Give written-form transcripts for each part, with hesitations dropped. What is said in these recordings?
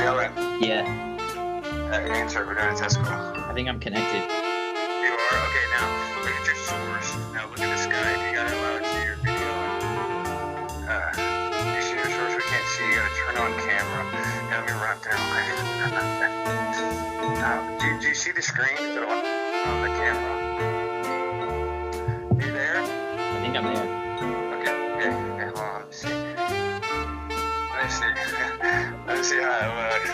Dylan. Yeah. Answer, we're doing a test call. I think I'm connected. You are? Okay, now look at your source. Now look at the sky. If you gotta allow it to see your video. You see your source? We can't see. You gotta turn on camera. Now let me run down. Do you see the screen on the camera? You there? I think I'm there. Okay, hold on. Let me see. Let me see how it looks.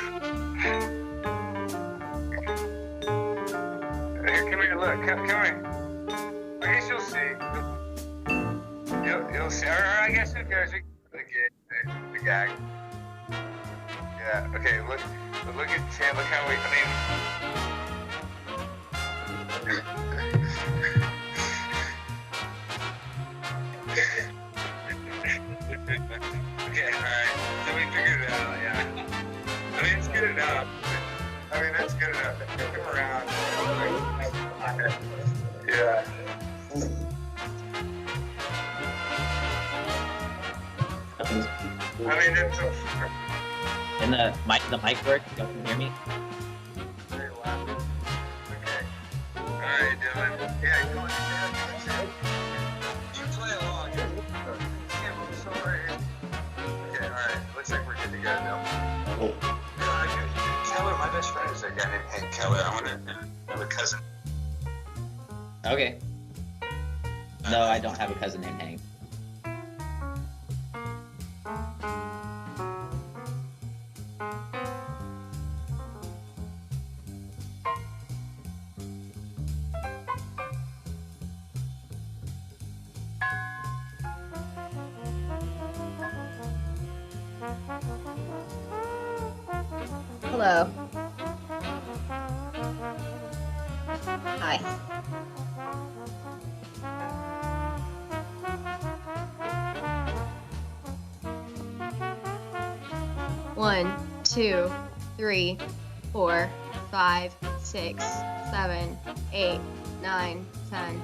Here, come here, look, come here. I guess you'll see. You'll see. Or I guess who cares? The gag. Yeah. Okay. Look at Tim. Look how we. Okay. All right. So we figured it out. Yeah. I mean, it's good enough. That's good enough. Come around. Yeah. It's so. And the mic works? Y'all can hear me? Very loud. Okay. Alright, Dylan. Yeah, go on. You play along. Yeah, I'm sorry. Okay, alright. Looks like we're good to go now. Cool. Keller, my best friend is a guy named Hank Keller. I have a cousin. Okay. No, I don't have a cousin named Hank. Hello. Hi. One, 2, 3, 4, 5, 6, 7, 8, 9, 10.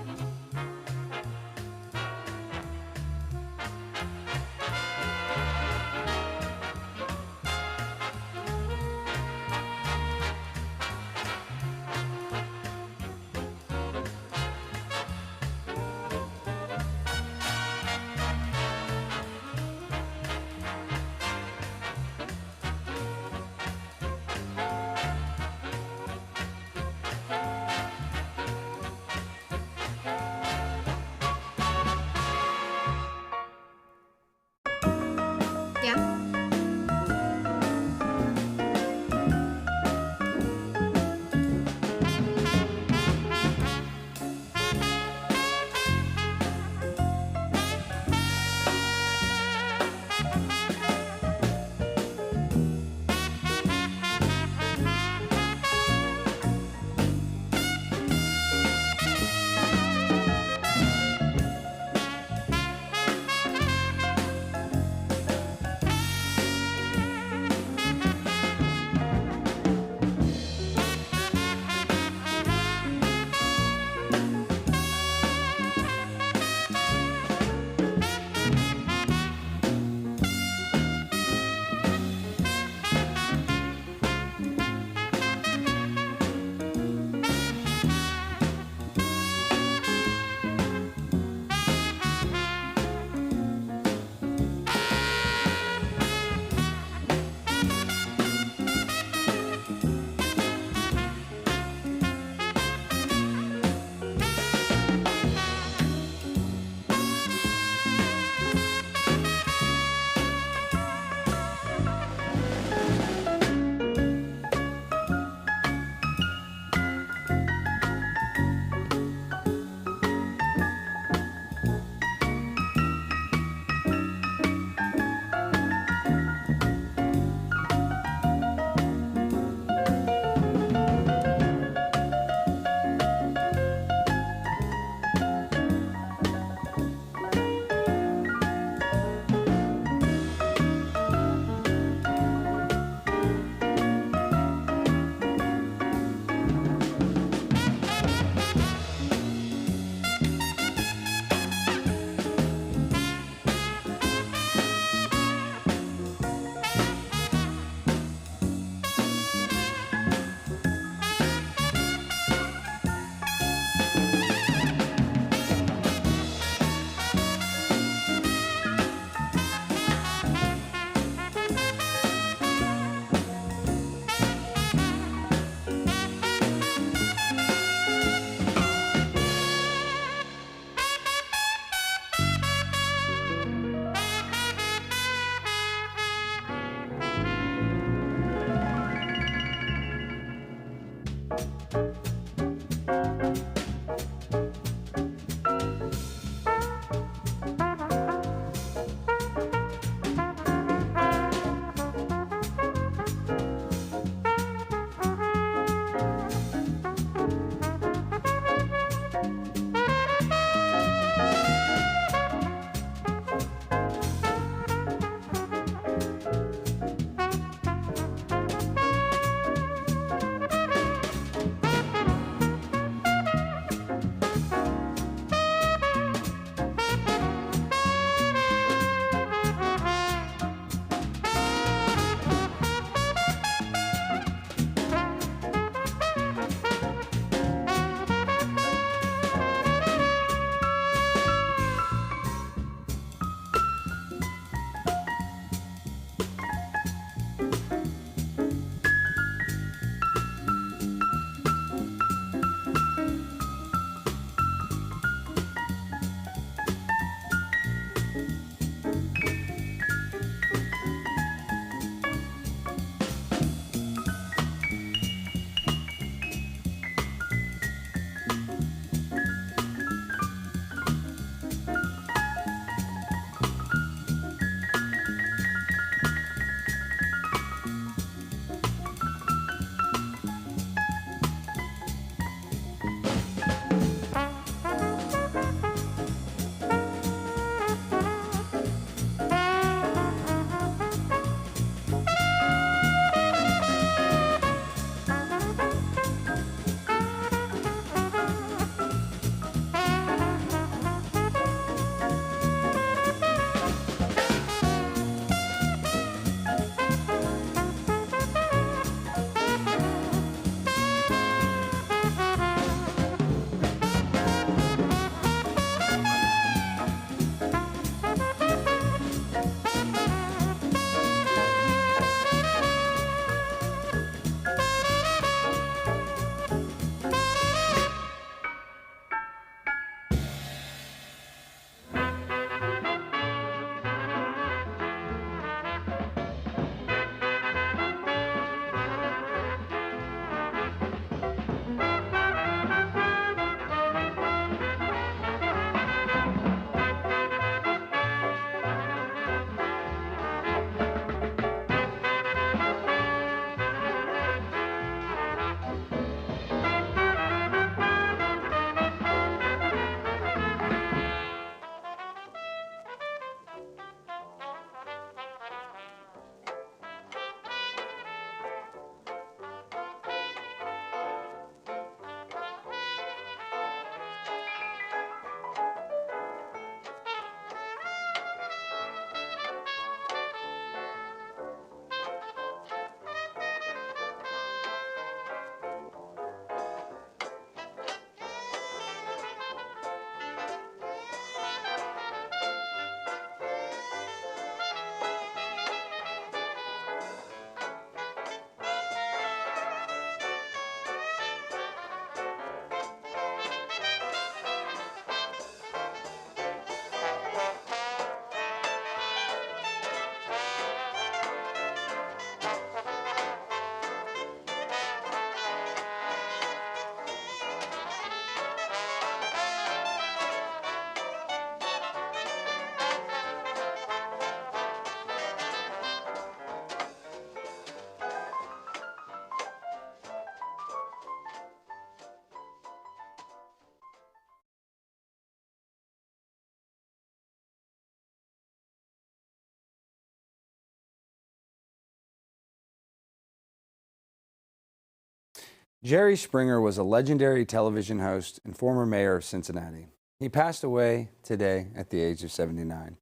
Jerry Springer was a legendary television host and former mayor of Cincinnati. He passed away today at the age of 79.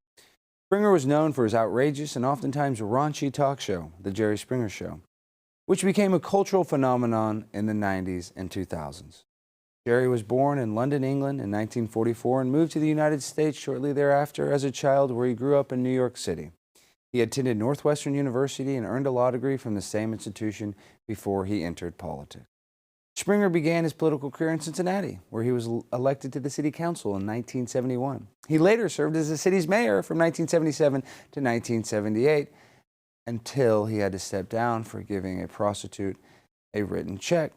Springer was known for his outrageous and oftentimes raunchy talk show, The Jerry Springer Show, which became a cultural phenomenon in the 90s and 2000s. Jerry was born in London, England in 1944 and moved to the United States shortly thereafter as a child, where he grew up in New York City. He attended Northwestern University and earned a law degree from the same institution before he entered politics. Springer began his political career in Cincinnati, where he was elected to the city council in 1971. He later served as the city's mayor from 1977 to 1978, until he had to step down for giving a prostitute a written check.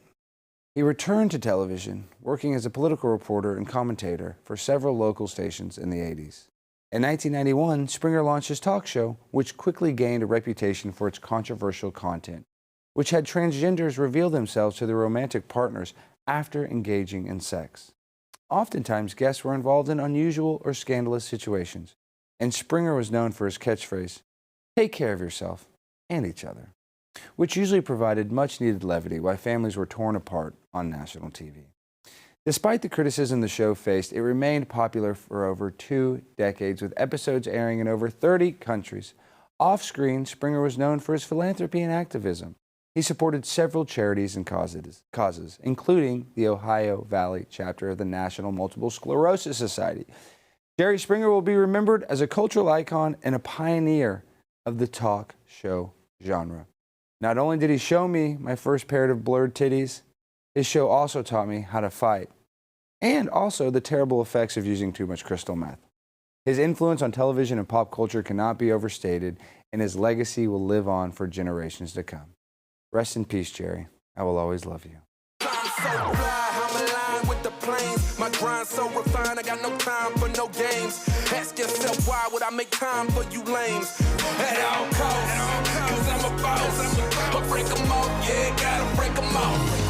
He returned to television, working as a political reporter and commentator for several local stations in the 80s. In 1991, Springer launched his talk show, which quickly gained a reputation for its controversial content, which had transgenders reveal themselves to their romantic partners after engaging in sex. Oftentimes, guests were involved in unusual or scandalous situations, and Springer was known for his catchphrase, "Take care of yourself and each other," which usually provided much-needed levity while families were torn apart on national TV. Despite the criticism the show faced, it remained popular for over 2 decades, with episodes airing in over 30 countries. Off-screen, Springer was known for his philanthropy and activism. He supported several charities and causes, including the Ohio Valley chapter of the National Multiple Sclerosis Society. Jerry Springer will be remembered as a cultural icon and a pioneer of the talk show genre. Not only did he show me my first pair of blurred titties, his show also taught me how to fight, and also the terrible effects of using too much crystal meth. His influence on television and pop culture cannot be overstated, and his legacy will live on for generations to come. Rest in peace, Jerry. I will always love you. My grind so refined, I got no time for no games. Ask yourself, why would I make time for you lames? At all costs, cause I'm a boss. I'll break them off, yeah, gotta break them off.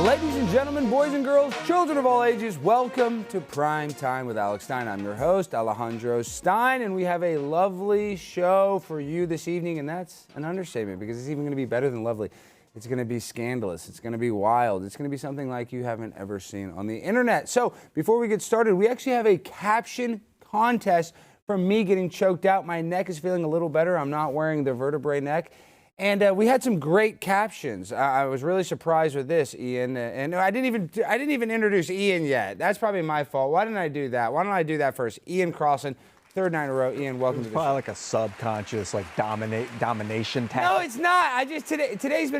Ladies and gentlemen, boys and girls, children of all ages, welcome to Prime Time with Alex Stein. I'm your host, Alejandro Stein, and we have a lovely show for you this evening, and that's an understatement because it's even going to be better than lovely. It's going to be scandalous. It's going to be wild. It's going to be something like you haven't ever seen on the internet. So before we get started, we actually have a caption contest from me getting choked out. My neck is feeling a little better. I'm not wearing the vertebrae neck. And we had some great captions. I was really surprised with this, Ian. And I didn't even introduce Ian yet. That's probably my fault. Why didn't I do that? Why don't I do that first? Ian Crossland. Third night in a row. Ian, welcome to the show. Probably like a subconscious, like domination tactic. No, it's not. Today's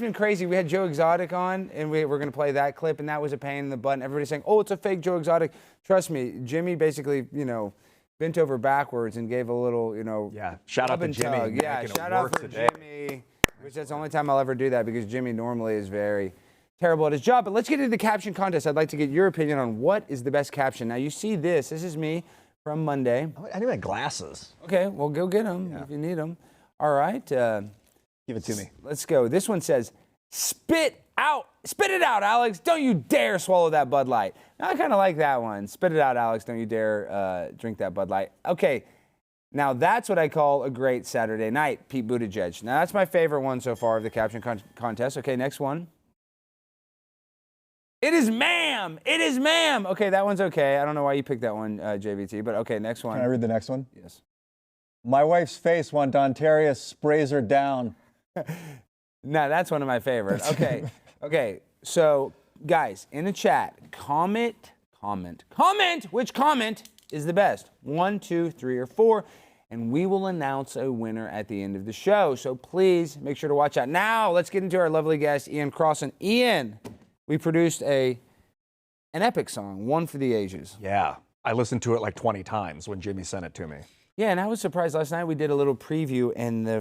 been crazy. We had Joe Exotic on, and we're going to play that clip, and that was a pain in the butt. And everybody's saying, "Oh, it's a fake Joe Exotic." Trust me, Jimmy basically, bent over backwards and gave a little, Yeah. Shout out to Jimmy. Yeah, shout out for Jimmy. Which that's the only time I'll ever do that because Jimmy normally is very terrible at his job. But let's get into the caption contest. I'd like to get your opinion on what is the best caption. Now you see this. This is me. From Monday. I need my glasses. Okay, well, go get them if you need them. All right. Give it to me. Let's go. This one says, spit it out, Alex. Don't you dare swallow that Bud Light. Now, I kind of like that one. Spit it out, Alex. Don't you dare drink that Bud Light. Okay, now that's what I call a great Saturday night, Pete Buttigieg. Now, that's my favorite one so far of the caption contest. Okay, next one. It is ma'am. It is ma'am. Okay, that one's okay. I don't know why you picked that one, JVT, but okay, next one. Can I read the next one? Yes. My wife's face when Dontaria sprays her down. No, that's one of my favorites. Okay. Okay, so guys, in the chat, comment which comment is the best. 1, 2, 3, or 4. And we will announce a winner at the end of the show. So please make sure to watch out. Now, let's get into our lovely guest, Ian Crossland. Ian. We produced an epic song, one for the ages. Yeah. I listened to it like 20 times when Jimmy sent it to me. Yeah, and I was surprised. Last night we did a little preview, and the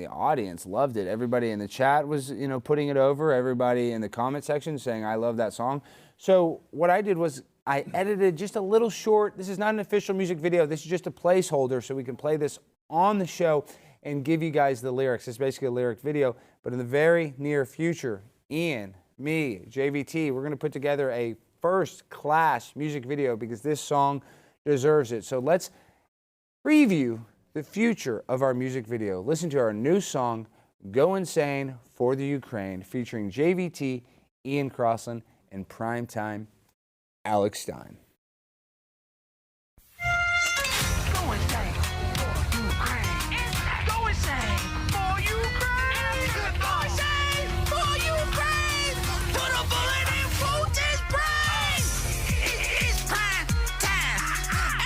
audience loved it. Everybody in the chat was, putting it over. Everybody in the comment section saying, I love that song. So what I did was I edited just a little short. This is not an official music video. This is just a placeholder so we can play this on the show and give you guys the lyrics. It's basically a lyric video. But in the very near future, Ian, me, JVT, we're going to put together a first-class music video because this song deserves it. So let's preview the future of our music video. Listen to our new song, Go Insane for the Ukraine, featuring JVT, Ian Crossland, and primetime Alex Stein. Go insane for Ukraine. Go insane for Ukraine. Go insane for Ukraine. Put a bullet in Putin's brain. It's prime time.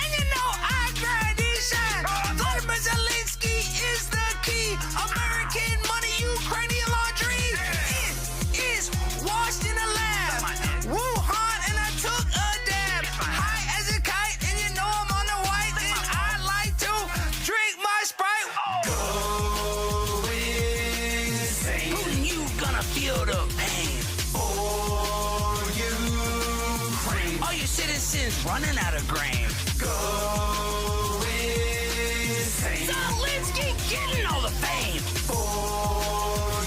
And you know I tradition. Vladimir Zelensky is the key. American money, Ukrainian laundry. It is washed in a lab. Wuhan, and I took a dab. High as a kite, and you know I'm on the white. And I like to drink my Sprite. Go insane. Putin, you gonna feel the pain. For Ukraine. All your citizens running out of grain. Go insane. Zelensky getting all the fame. For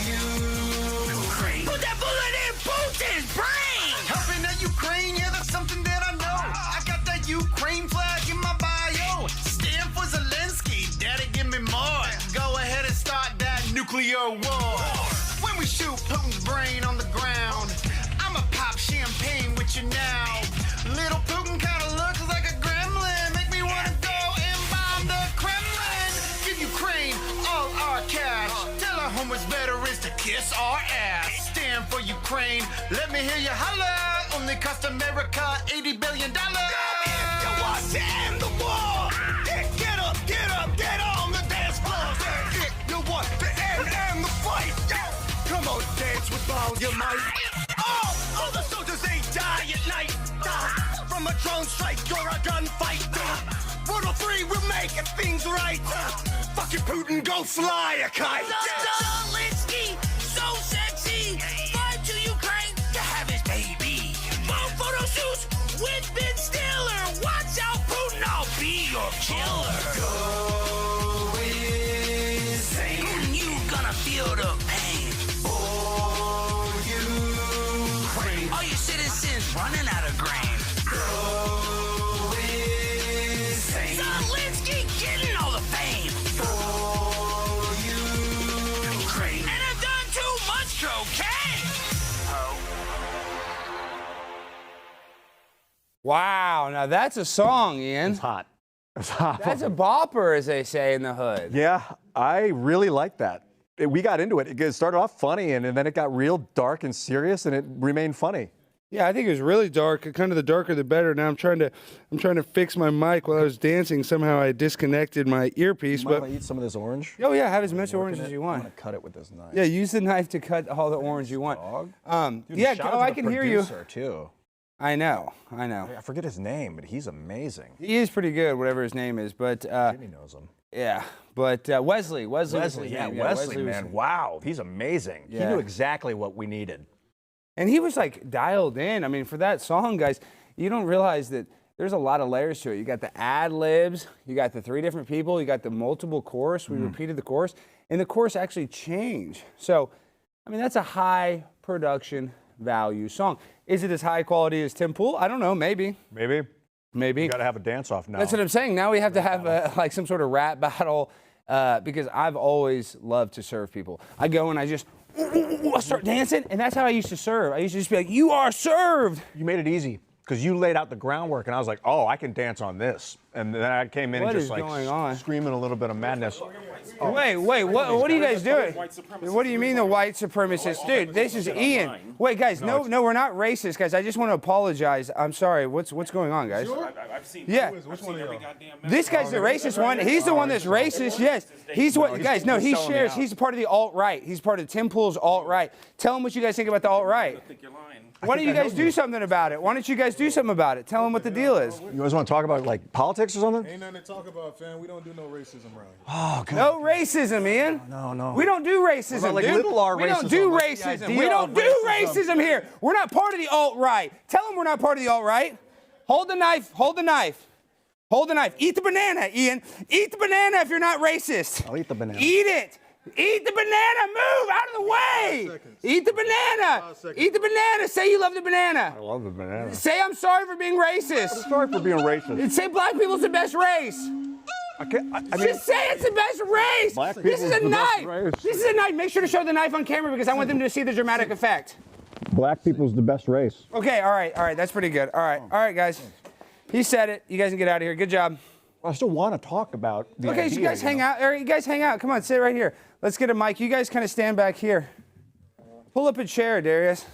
Ukraine. Put that bullet in Putin's brain. Helping the Ukraine, yeah, that's something that I know. I got that Ukraine flag in my bio. Stand for Zelensky, daddy, give me more. Go ahead and start that nuclear war. When we shoot Putin's brain on the ground, I'ma pop champagne with you now. Little Putin kinda looks like a gremlin. Make me wanna go and bomb the Kremlin. Give Ukraine all our cash. Tell our homeless veterans to kiss our ass. Stand for Ukraine. Let me hear you holler. Only cost America $80 billion. If you want to end the war, get up, get on the dance floor. If you want to end the fight, come on, dance with all your might. All the soldiers, they die at night. From a drone strike or a gunfight. World War III, we're making things right. Fucking Putin, go fly a kite. Zelensky, so sexy. Fly to Ukraine to have his baby. Photo shoots with Ben Stiller. Watch out, Putin, I'll be your killer. Go insane. Putin, you gonna feel the pain. For Ukraine. All your citizens running out of grain. Go insane. Zelensky getting all the fame. For Ukraine. And I've done too much cocaine. Wow, now that's a song, Ian. It's hot. It's hot. That's a bopper, as they say in the hood. Yeah, I really like that. We got into it. It started off funny, and then it got real dark and serious, and it remained funny. Yeah, I think it was really dark. Kind of the darker the better. Now I'm trying to fix my mic while I was dancing. Somehow I disconnected my earpiece. Mind But if I eat some of this orange? Oh yeah, have as much orange as you I'm want. gonna cut it with this knife. Yeah, use the knife to cut all the orange you want. Dude, Yeah, shout out oh, to I the can hear you. producer, too. I know. I forget his name, but he's amazing. He is pretty good, whatever his name is. But Jimmy knows him. yeah, but Wesley was his Yeah, name. Wesley, was man. his- Wow, he's amazing. He Yeah. knew exactly what we needed. And he was like dialed in. I mean, for that song, guys, you don't realize that there's a lot of layers to it. You got the ad libs, you got the 3 different people, you got the multiple chorus. We repeated the chorus, and the chorus actually changed. So, I mean, that's a high production value song. Is it as high quality as Tim Pool? I don't know. Maybe. Maybe. Maybe. You got to have a dance-off now. That's what I'm saying. Now we have to have like some sort of rap battle because I've always loved to serve people. I go and I just I start dancing, and that's how I used to serve. I used to just be like, "You are served." You made it easy because you laid out the groundwork, and I was like, "Oh, I can dance on this." And then I came in What and is just like going on? screaming a little bit of madness. Wait, what are you guys doing? What do you mean the white supremacist? Dude, this is Ian. Wait, guys, no, we're not racist, guys. I just want to apologize. I'm sorry. What's going on, guys? I've seen. Yeah. Which one every goddamn This guy's the racist one. He's the one that's racist. Yes. He's what, guys, no, he shares. He's part of the alt-right. He's part of Tim Pool's alt-right. Tell him what you guys think about the alt-right. I think you're lying. Why don't you guys do something about it? Why don't you guys do something about it? Tell him what the deal is. You guys want to talk about like politics or something? Ain't nothing to talk about, fam. We don't do no racism around here. Oh, God. No racism, Ian. No. We don't do racism, What about, like, dude. little R We don't racism, do like the racism. idea We don't of do racism. racism here. We're not part of the alt-right. Tell him we're not part of the alt-right. Hold the knife. Hold the knife. Hold the knife. Eat the banana, Ian. Eat the banana if you're not racist. I'll eat the banana. Eat it. Eat the banana. Move out of the way. Eat the banana. Eat the banana. Say you love the banana. I love the banana. Say I'm sorry for being racist. Sorry for being racist. Say black people's the best race. Just say it's the best race. This is a knife. This is a knife. Make sure to show the knife on camera because I want them to see the dramatic effect. Black people's the best race. Okay, all right. That's pretty good. All right, guys. He said it. You guys can get out of here. Good job. Well, I still want to talk about the Okay, so you guys hang out. All right, you guys hang out. Come on, sit right here. Let's get a mic. You guys kind of stand back here. Pull up a chair, Darius.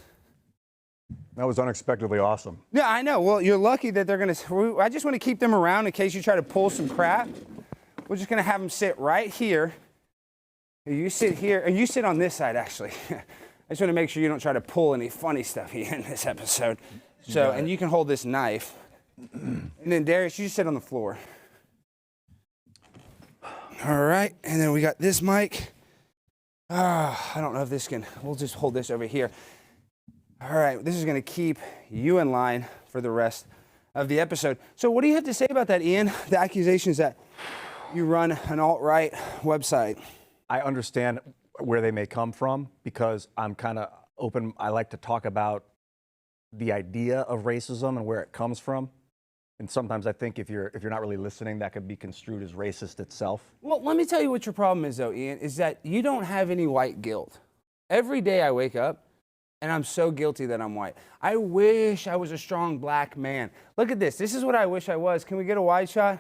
That was unexpectedly awesome. Yeah, I know. Well, you're lucky that they're going to... I just want to keep them around in case you try to pull some crap. We're just going to have them sit right here. You sit here, and you sit on this side, actually. I just want to make sure you don't try to pull any funny stuff here in this episode. So, and you can hold this knife. And then, Darius, you just sit on the floor. All right, and then we got this mic. I don't know if this can... We'll just hold this over here. All right, this is going to keep you in line for the rest of the episode. So what do you have to say about that, Ian? The accusations that you run an alt-right website. I understand where they may come from because I'm kind of open. I like to talk about the idea of racism and where it comes from. And sometimes I think if you're not really listening, that could be construed as racist itself. Well, let me tell you what your problem is, though, Ian, is that you don't have any white guilt. Every day I wake up, and I'm so guilty that I'm white. I wish I was a strong black man. Look at this. This is what I wish I was. Can we get a wide shot?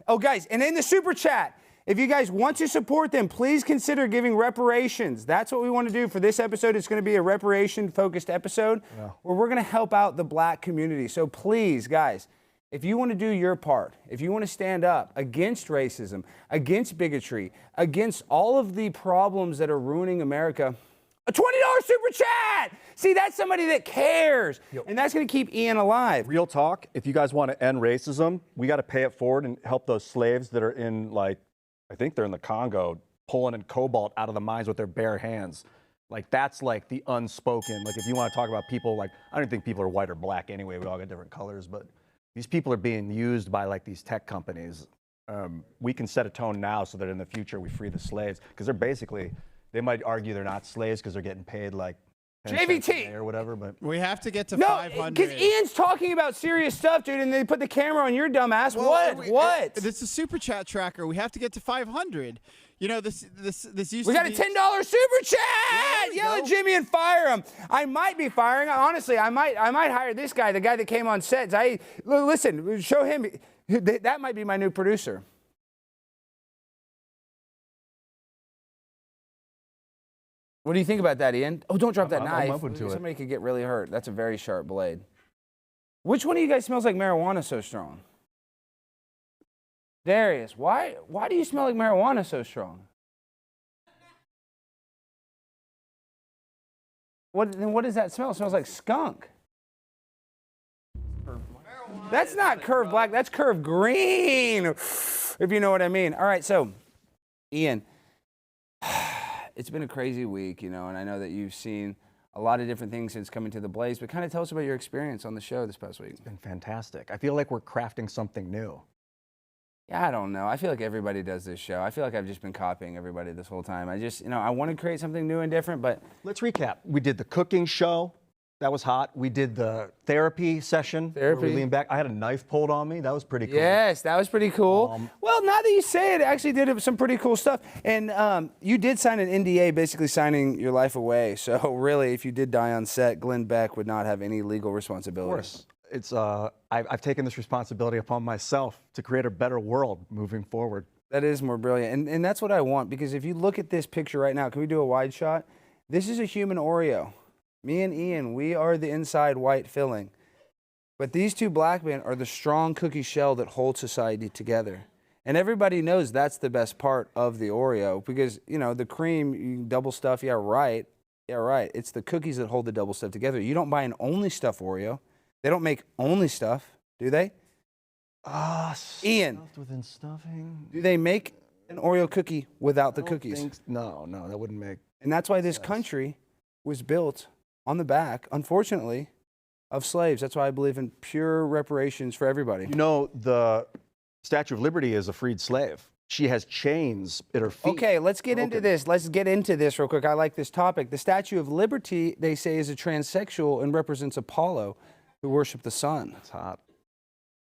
Oh, guys, and in the super chat, if you guys want to support them, please consider giving reparations. That's what we want to do for this episode. It's going to be a reparation-focused episode where we're going to help out the black community. So please, guys, if you want to do your part, if you want to stand up against racism, against bigotry, against all of the problems that are ruining America, a $20 super chat! See, that's somebody that cares, and that's going to keep Ian alive. Real talk, if you guys want to end racism, we got to pay it forward and help those slaves that are in, like, I think they're in the Congo, pulling in cobalt out of the mines with their bare hands. Like, that's like the unspoken. Like, if you want to talk about people, like, I don't think people are white or black anyway. We all got different colors, but these people are being used by, like, these tech companies. We can set a tone now so that in the future we free the slaves, because they're basically... They might argue they're not slaves because they're getting paid like JVT or whatever, but we have to get to 500. Because Ian's talking about serious stuff, dude, and they put the camera on your dumb ass. Well, what? This is super chat tracker. We have to get to 500. You know, this used to be... We got a $10 super chat! Yell at Jimmy and fire him. I might be firing. Honestly, I might hire this guy, the guy that came on set. Listen, show him. That might be my new producer. What do you think about that, Ian? Oh, don't drop that knife. I'm open to it. Somebody could get really hurt. That's a very sharp blade. Which one of you guys smells like marijuana so strong? Darius, why do you smell like marijuana so strong? What does that smell? It smells like skunk. That's not curved black. That's curved green, if you know what I mean. All right, so, Ian. It's been a crazy week, you know, and I know that you've seen a lot of different things since coming to the Blaze, but kind of tell us about your experience on the show this past week. It's been fantastic. I feel like we're crafting something new. Yeah, I don't know. I feel like everybody does this show. I feel like I've just been copying everybody this whole time. I want to create something new and different, but... Let's recap. We did the cooking show. That was hot. We did the therapy session. Where we leaned back. I had a knife pulled on me. That was pretty cool. Yes, that was pretty cool. Well, now that you say it, actually did some pretty cool stuff. And you did sign an NDA, basically signing your life away. So really, if you did die on set, Glenn Beck would not have any legal responsibility. Of course. It's I've taken this responsibility upon myself to create a better world moving forward. That is more brilliant. And that's what I want, because if you look at this picture right now, can we do a wide shot? This is a human Oreo. Me and Ian, we are the inside white filling. But these two black men are the strong cookie shell that hold society together. And everybody knows that's the best part of the Oreo, because, you know, the cream, you double stuff, yeah, right. It's the cookies that hold the double stuff together. You don't buy an only stuff Oreo. They don't make only stuff, do they? Ian, Stuffed within stuffing. do they make an Oreo cookie without the cookies? No, that wouldn't make. And that's why this country was built on the back, unfortunately, of slaves. That's why I believe in pure reparations for everybody. You know, the Statue of Liberty is a freed slave. She has chains at her feet. Okay, let's get into this. Let's get into this real quick. I like this topic. The Statue of Liberty, they say, is a transsexual and represents Apollo, who worship the sun. That's hot.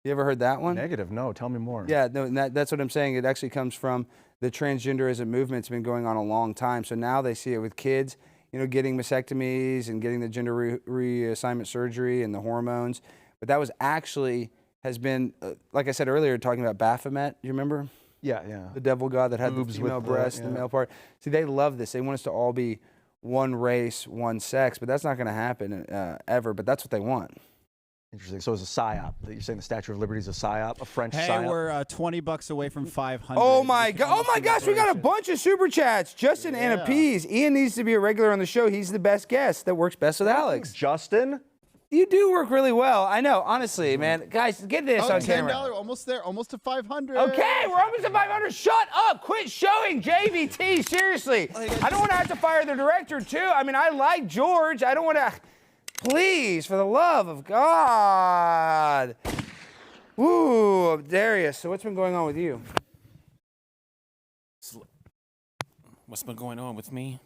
You ever heard that one? Negative. No, tell me more. Yeah, no, that's what I'm saying. It actually comes from the transgenderism movement. It's been going on a long time. So now they see it with kids, getting mastectomies and getting the gender reassignment surgery and the hormones. But that was actually has been, like I said earlier, talking about Baphomet. You remember? Yeah, yeah. The devil god that had Boobs the female with breast, the, the yeah. male part. See, they love this. They want us to all be one race, one sex, but that's not going to happen ever. But that's what they want. Interesting. So it's a psyop. You're saying the Statue of Liberty is a psyop, a French Hey, psyop? we're $20 away from 500. Oh my god! Oh my gosh! We got a bunch of super chats. Justin and Appease. Ian needs to be a regular on the show. He's the best guest that works best with Alex. Justin, you do work really well. I know. Honestly, man. Guys, get this on camera. $10, almost there, almost to 500. Okay, we're almost at 500. Shut up! Quit showing JVT. Seriously, I don't want to have to fire the director too. I mean, I like George. I don't want to. Please, for the love of God. Woo, Darius. So what's been going on with you? What's been going on with me?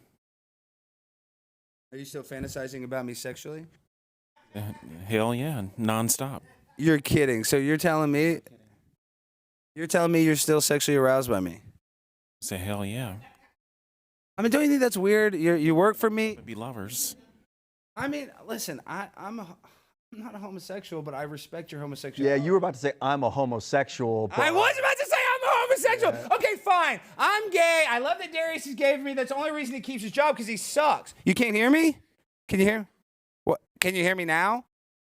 Are you still fantasizing about me sexually? Hell yeah, nonstop. You're kidding. So you're telling me you're still sexually aroused by me? Say hell yeah. I mean, don't you think that's weird? You work for me. Be lovers. I mean, listen, I'm not a homosexual, but I respect your homosexuality. yeah, you were about to say I'm a homosexual. But I was about to say I'm a homosexual. Yeah. Okay, fine. I'm gay. I love that Darius is gay for me. That's the only reason he keeps his job, because he sucks. You can't hear me? Can you hear? What? Can you hear me now?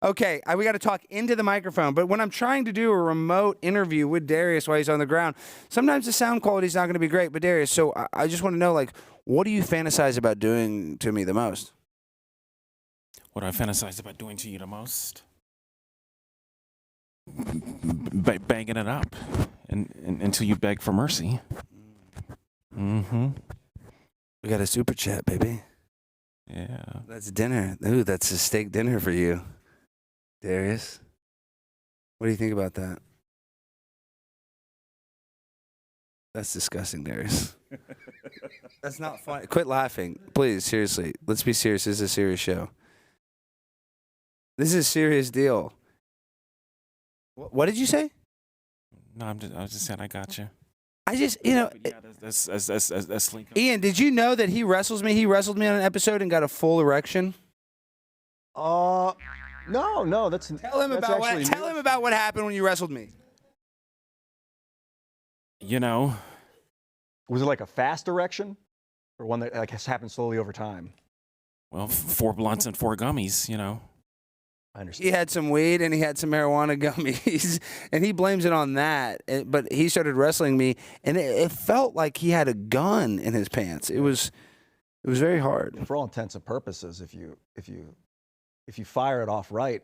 Okay, we got to talk into the microphone. But when I'm trying to do a remote interview with Darius while he's on the ground, sometimes the sound quality is not going to be great. But Darius, so I just want to know, like, what do you fantasize about doing to me the most? What I fantasize about doing to you the most? Banging it up until you beg for mercy. Mm-hmm. We got a super chat, baby. Yeah. That's dinner. Ooh, that's a steak dinner for you, Darius. What do you think about that? That's disgusting, Darius. That's not funny. Quit laughing. Please, seriously. Let's be serious. This is a serious show. This is a serious deal. What did you say? No, I was just saying I got you. I just, That's Ian, did you know that he wrestles me? He wrestled me on an episode and got a full erection. no, that's Tell him about what happened when you wrestled me. Was it like a fast erection, or one that like has happened slowly over time? Well, 4 blunts and 4 gummies, I understand. He had some weed and he had some marijuana gummies, and he blames it on that. But he started wrestling me, and it felt like he had a gun in his pants. It was very hard. For all intents and purposes, if you fire it off right,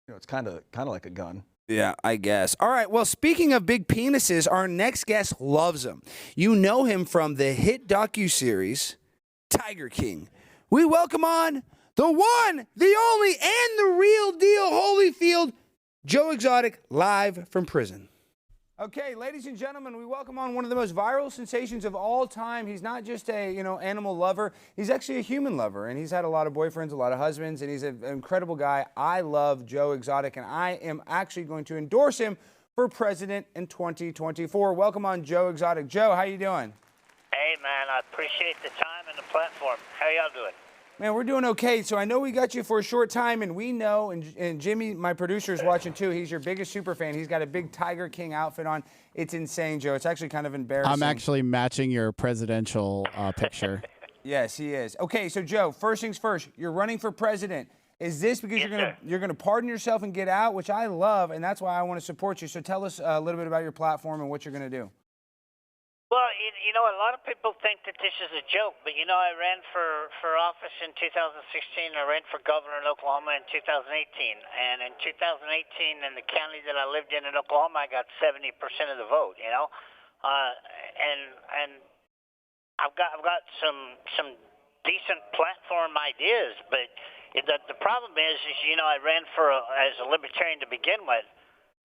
it's kind of like a gun. Yeah, I guess. All right, well, speaking of big penises, our next guest loves them. You know him from the hit docuseries Tiger King. We welcome on the one, the only, and the real deal Holyfield, Joe Exotic, live from prison. Okay, ladies and gentlemen, we welcome on one of the most viral sensations of all time. He's not just a, animal lover. He's actually a human lover, and he's had a lot of boyfriends, a lot of husbands, and he's an incredible guy. I love Joe Exotic, and I am actually going to endorse him for president in 2024. Welcome on, Joe Exotic. Joe, how you doing? Hey, man, I appreciate the time and the platform. How y'all doing? Man, we're doing okay. So I know we got you for a short time, and we know, and Jimmy, my producer, is watching too. He's your biggest super fan. He's got a big Tiger King outfit on. It's insane, Joe. It's actually kind of embarrassing. I'm actually matching your presidential picture. Yes, he is. Okay, so Joe, first things first. You're running for president. Is this because you're gonna pardon yourself and get out, which I love, and that's why I want to support you. So tell us a little bit about your platform and what you're gonna do. Well, a lot of people think that this is a joke, but I ran for office in 2016. I ran for governor in Oklahoma in 2018, and in 2018, in the county that I lived in Oklahoma, I got 70% of the vote. And I've got some decent platform ideas, but the problem is I ran as a libertarian to begin with,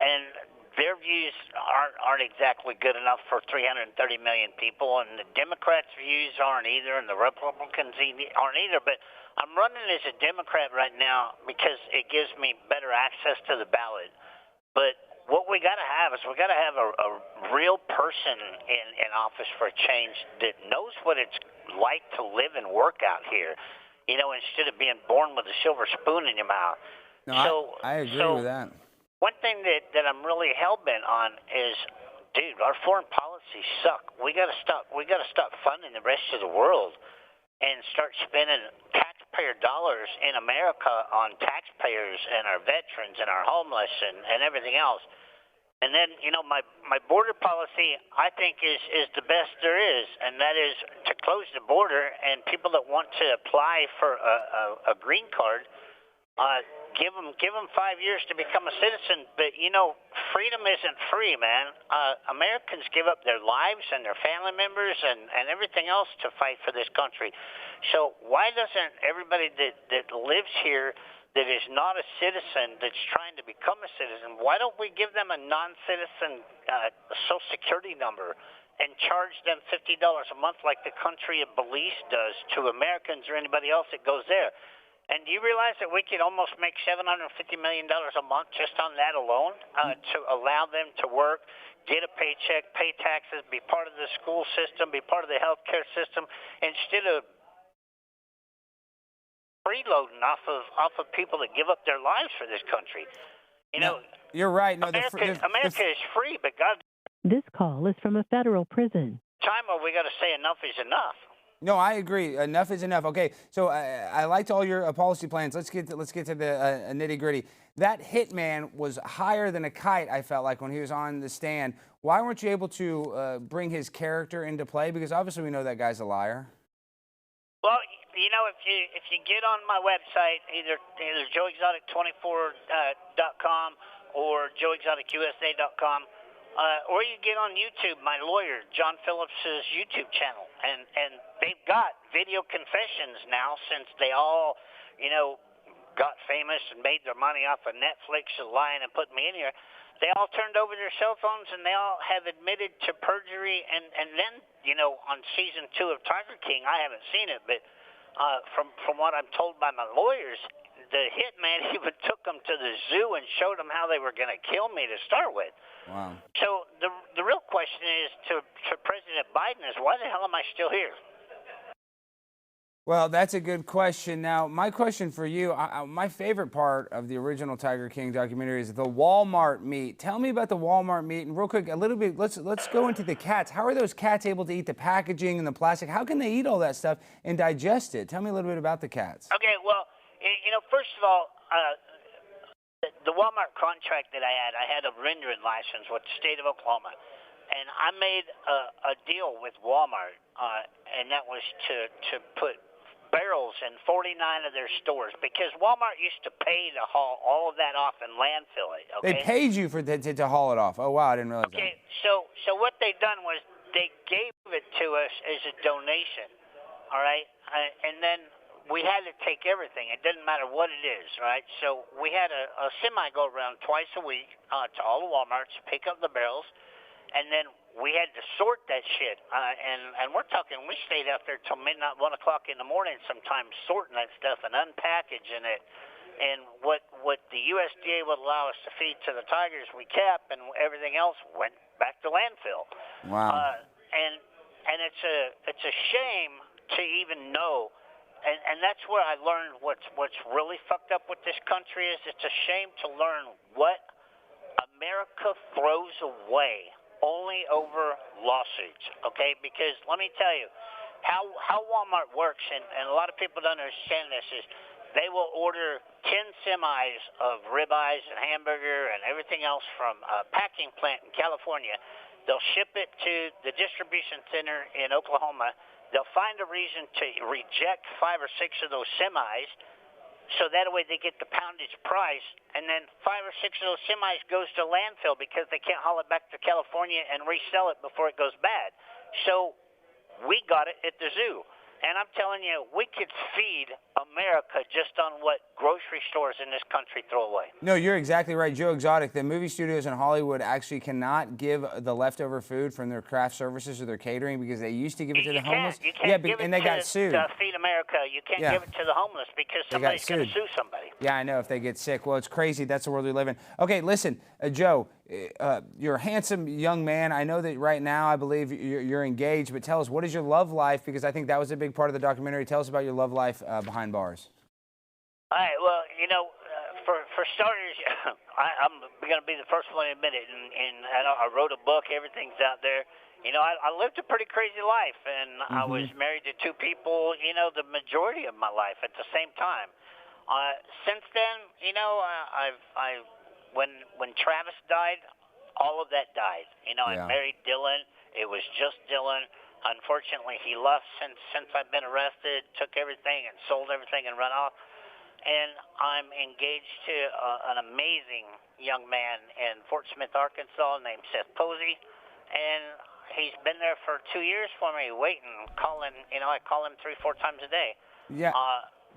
and their views aren't exactly good enough for 330 million people, and the Democrats' views aren't either, and the Republicans aren't either. But I'm running as a Democrat right now because it gives me better access to the ballot. But what we got to have is we got to have a real person in office for a change that knows what it's like to live and work out here, you know, instead of being born with a silver spoon in your mouth. No, I agree with that. One thing that I'm really hell-bent on is, dude, our foreign policies suck. We got to stop funding the rest of the world and start spending taxpayer dollars in America on taxpayers and our veterans and our homeless and everything else. And then, you know, my border policy, I think, is the best there is, and that is to close the border, and people that want to apply for a green card, give them 5 years to become a citizen. But, you know, freedom isn't free, man. Americans give up their lives and their family members and everything else to fight for this country. So why doesn't everybody that lives here that is not a citizen, that's trying to become a citizen, why don't we give them a non-citizen Social Security number and charge them $50 a month like the country of Belize does to Americans or anybody else that goes there? And do you realize that we could almost make $750 million a month just on that alone to allow them to work, get a paycheck, pay taxes, be part of the school system, be part of the healthcare system, instead of freeloading off of people that give up their lives for this country? You know, you're right. No, America is free, but God. This call is from a federal prison. Time where we got to say enough is enough. No, I agree. Enough is enough. Okay, so I liked all your policy plans. Let's get to the nitty gritty. That hitman was higher than a kite, I felt like, when he was on the stand. Why weren't you able to bring his character into play? Because obviously we know that guy's a liar. Well, you know, if you get on my website, either joeexotic24.com or joeexoticusa.com, or you get on YouTube, my lawyer, John Phillips's YouTube channel, and they've got video confessions now since they all, you know, got famous and made their money off of Netflix and lying and putting me in here. They all turned over their cell phones and they all have admitted to perjury. And then, you know, on season 2 of Tiger King, I haven't seen it, but from what I'm told by my lawyers, the hitman even took them to the zoo and showed them how they were going to kill me to start with. Wow. So the real question is to President Biden is, why the hell am I still here? Well, that's a good question. Now, my question for you, my favorite part of the original Tiger King documentary is the Walmart meat. Tell me about the Walmart meat, and real quick, a little bit, let's go into the cats. How are those cats able to eat the packaging and the plastic? How can they eat all that stuff and digest it? Tell me a little bit about the cats. Okay, well, you know, first of all, the Walmart contract that I had a rendering license with the state of Oklahoma, and I made a deal with Walmart, and that was to put barrels in 49 of their stores, because Walmart used to pay to haul all of that off and landfill it. Okay? They paid you to haul it off. Oh wow, I didn't realize that. Okay, so what they done was they gave it to us as a donation. All right, and then we had to take everything. It didn't matter what it is, right? So we had a semi go around twice a week to all the Walmarts, pick up the barrels, and then we had to sort that shit. And we're talking, we stayed out there till midnight, 1 o'clock in the morning sometimes, sorting that stuff and unpackaging it. And what the USDA would allow us to feed to the tigers, we kept, and everything else went back to landfill. Wow. And it's a shame to even know. And that's where I learned what's really fucked up with this country is it's a shame to learn what America throws away only over lawsuits, okay? Because let me tell you, how Walmart works, and a lot of people don't understand this, is they will order 10 semis of ribeyes and hamburger and everything else from a packing plant in California. They'll ship it to the distribution center in Oklahoma. They'll find a reason to reject 5 or 6 of those semis, so that way they get the poundage price, and then 5 or 6 of those semis goes to landfill because they can't haul it back to California and resell it before it goes bad. So we got it at the zoo. And I'm telling you, we could feed America just on what grocery stores in this country throw away. No, you're exactly right, Joe Exotic. The movie studios in Hollywood actually cannot give the leftover food from their craft services or their catering because they used to give it to the homeless. You can't give and it they got sued. To Feed America. You can't give it to the homeless because somebody's going to sue somebody. Yeah, I know, if they get sick. Well, it's crazy. That's the world we live in. Okay, listen, Joe, you're a handsome young man. I know that right now, I believe you're engaged, but tell us, what is your love life? Because I think that was a big part of the documentary. Tell us about your love life behind bars. All right. Well, for starters, I'm going to be the first one to admit it. And I wrote a book. Everything's out there. I lived a pretty crazy life, and I was married to two people, the majority of my life at the same time. Since then, when Travis died, all of that died. I married Dylan. It was just Dylan. Unfortunately, he left since I've been arrested, took everything and sold everything and run off. And I'm engaged to an amazing young man in Fort Smith, Arkansas, named Seth Posey. And he's been there for 2 years for me, waiting, calling. I call him 3-4 times a day. Yeah.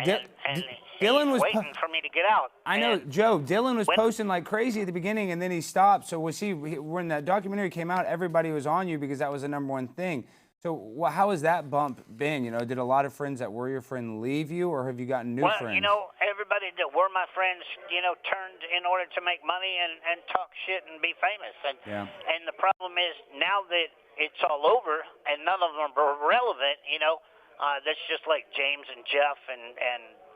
And Dylan was waiting for me to get out. I know, Joe. Dylan was posting like crazy at the beginning, and then he stopped. So when that documentary came out, everybody was on you because that was the #1 thing. So how has that bump been? Did a lot of friends that were your friend leave you, or have you gotten new friends? Everybody that were my friends, turned in order to make money and talk shit and be famous. And the problem is now that it's all over and none of them are relevant, that's just like James and Jeff and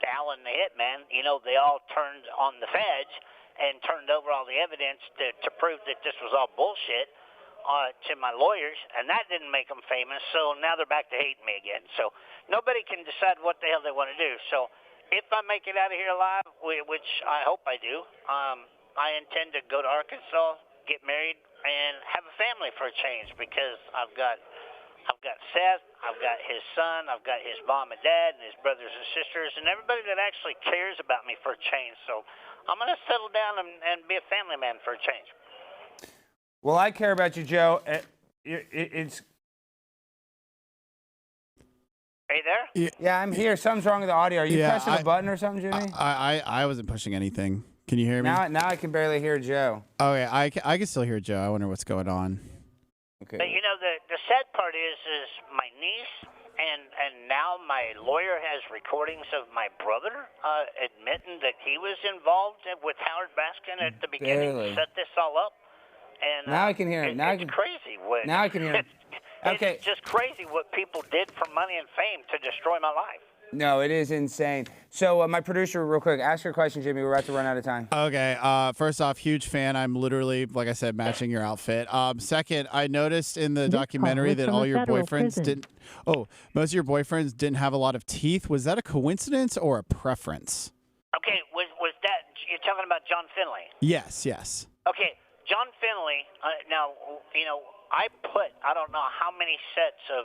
Alan the Hitman. They all turned on the feds and turned over all the evidence to prove that this was all bullshit. To my lawyers, and that didn't make them famous, so now they're back to hating me again. So nobody can decide what the hell they want to do. So if I make it out of here alive, which I hope I do, I intend to go to Arkansas, get married, and have a family for a change, because I've got Seth, I've got his son, I've got his mom and dad and his brothers and sisters, and everybody that actually cares about me for a change. So I'm going to settle down and be a family man for a change. Well, I care about you, Joe. It's. Are you there? Yeah, I'm here. Something's wrong with the audio. Are you pressing a button or something, Jimmy? I wasn't pushing anything. Can you hear me? Now I can barely hear Joe. Okay, I can still hear Joe. I wonder what's going on. Okay. But the sad part is my niece and now my lawyer has recordings of my brother admitting that he was involved with Howard Baskin at the beginning to set this all up. And now I can hear him. It's crazy. Now I can hear him. Okay. It's just crazy what people did for money and fame to destroy my life. No, it is insane. So my producer, real quick, ask your question, Jimmy. We're about to run out of time. Okay. First off, huge fan. I'm literally, like I said, matching your outfit. Second, I noticed in the documentary that all your boyfriends didn't. Oh, most of your boyfriends didn't have a lot of teeth. Was that a coincidence or a preference? Okay. Was that you're talking about John Finley? Yes. Okay. John Finley, now, I put, I don't know how many sets of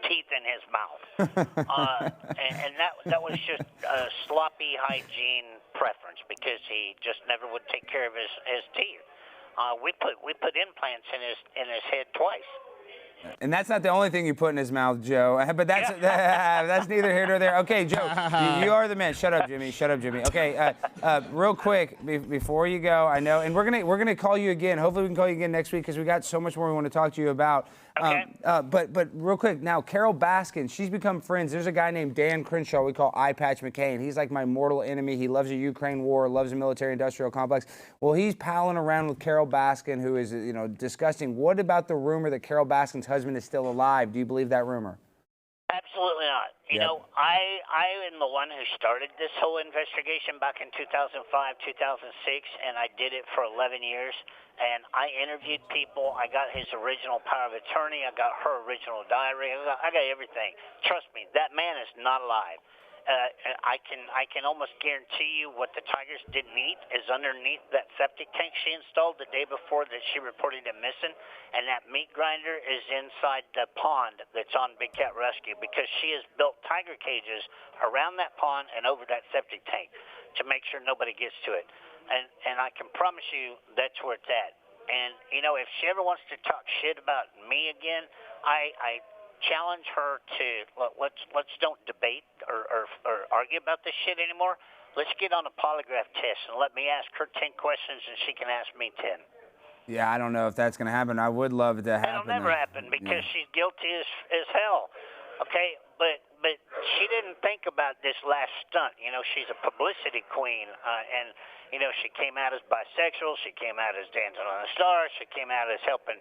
teeth in his mouth. And that was just a sloppy hygiene preference because he just never would take care of his teeth. We put implants in his head twice. And that's not the only thing you put in his mouth, Joe. But that's neither here nor there. Okay, Joe, you are the man. Shut up, Jimmy. Okay, real quick before you go, I know, and we're gonna call you again. Hopefully, we can call you again next week because we got so much more we want to talk to you about. Okay. But real quick now, Carole Baskin, she's become friends. There's a guy named Dan Crenshaw we call Eye Patch McCain. He's like my mortal enemy. He loves the Ukraine war, loves the military-industrial complex. Well, he's palling around with Carole Baskin, who is disgusting. What about the rumor that Carole Baskin's husband is still alive? Do you believe that rumor? Absolutely not. You know, I am the one who started this whole investigation back in 2005, 2006, and I did it for 11 years. And I interviewed people. I got his original power of attorney. I got her original diary. I got everything. Trust me, that man is not alive. I can almost guarantee you what the tigers didn't eat is underneath that septic tank she installed the day before that she reported him missing, and that meat grinder is inside the pond that's on Big Cat Rescue because she has built tiger cages around that pond and over that septic tank to make sure nobody gets to it. And I can promise you that's where it's at. And if she ever wants to talk shit about me again, I challenge her to let's don't debate or argue about this shit anymore. Let's get on a polygraph test and let me ask her 10 questions and she can ask me 10. Yeah, I don't know if that's going to happen. I would love it to happen. It'll never happen because she's guilty as hell. Okay, but but she didn't think about this last stunt. You know, she's a publicity queen, and you know, she came out as bisexual. She came out as dancing on the stars. She came out as helping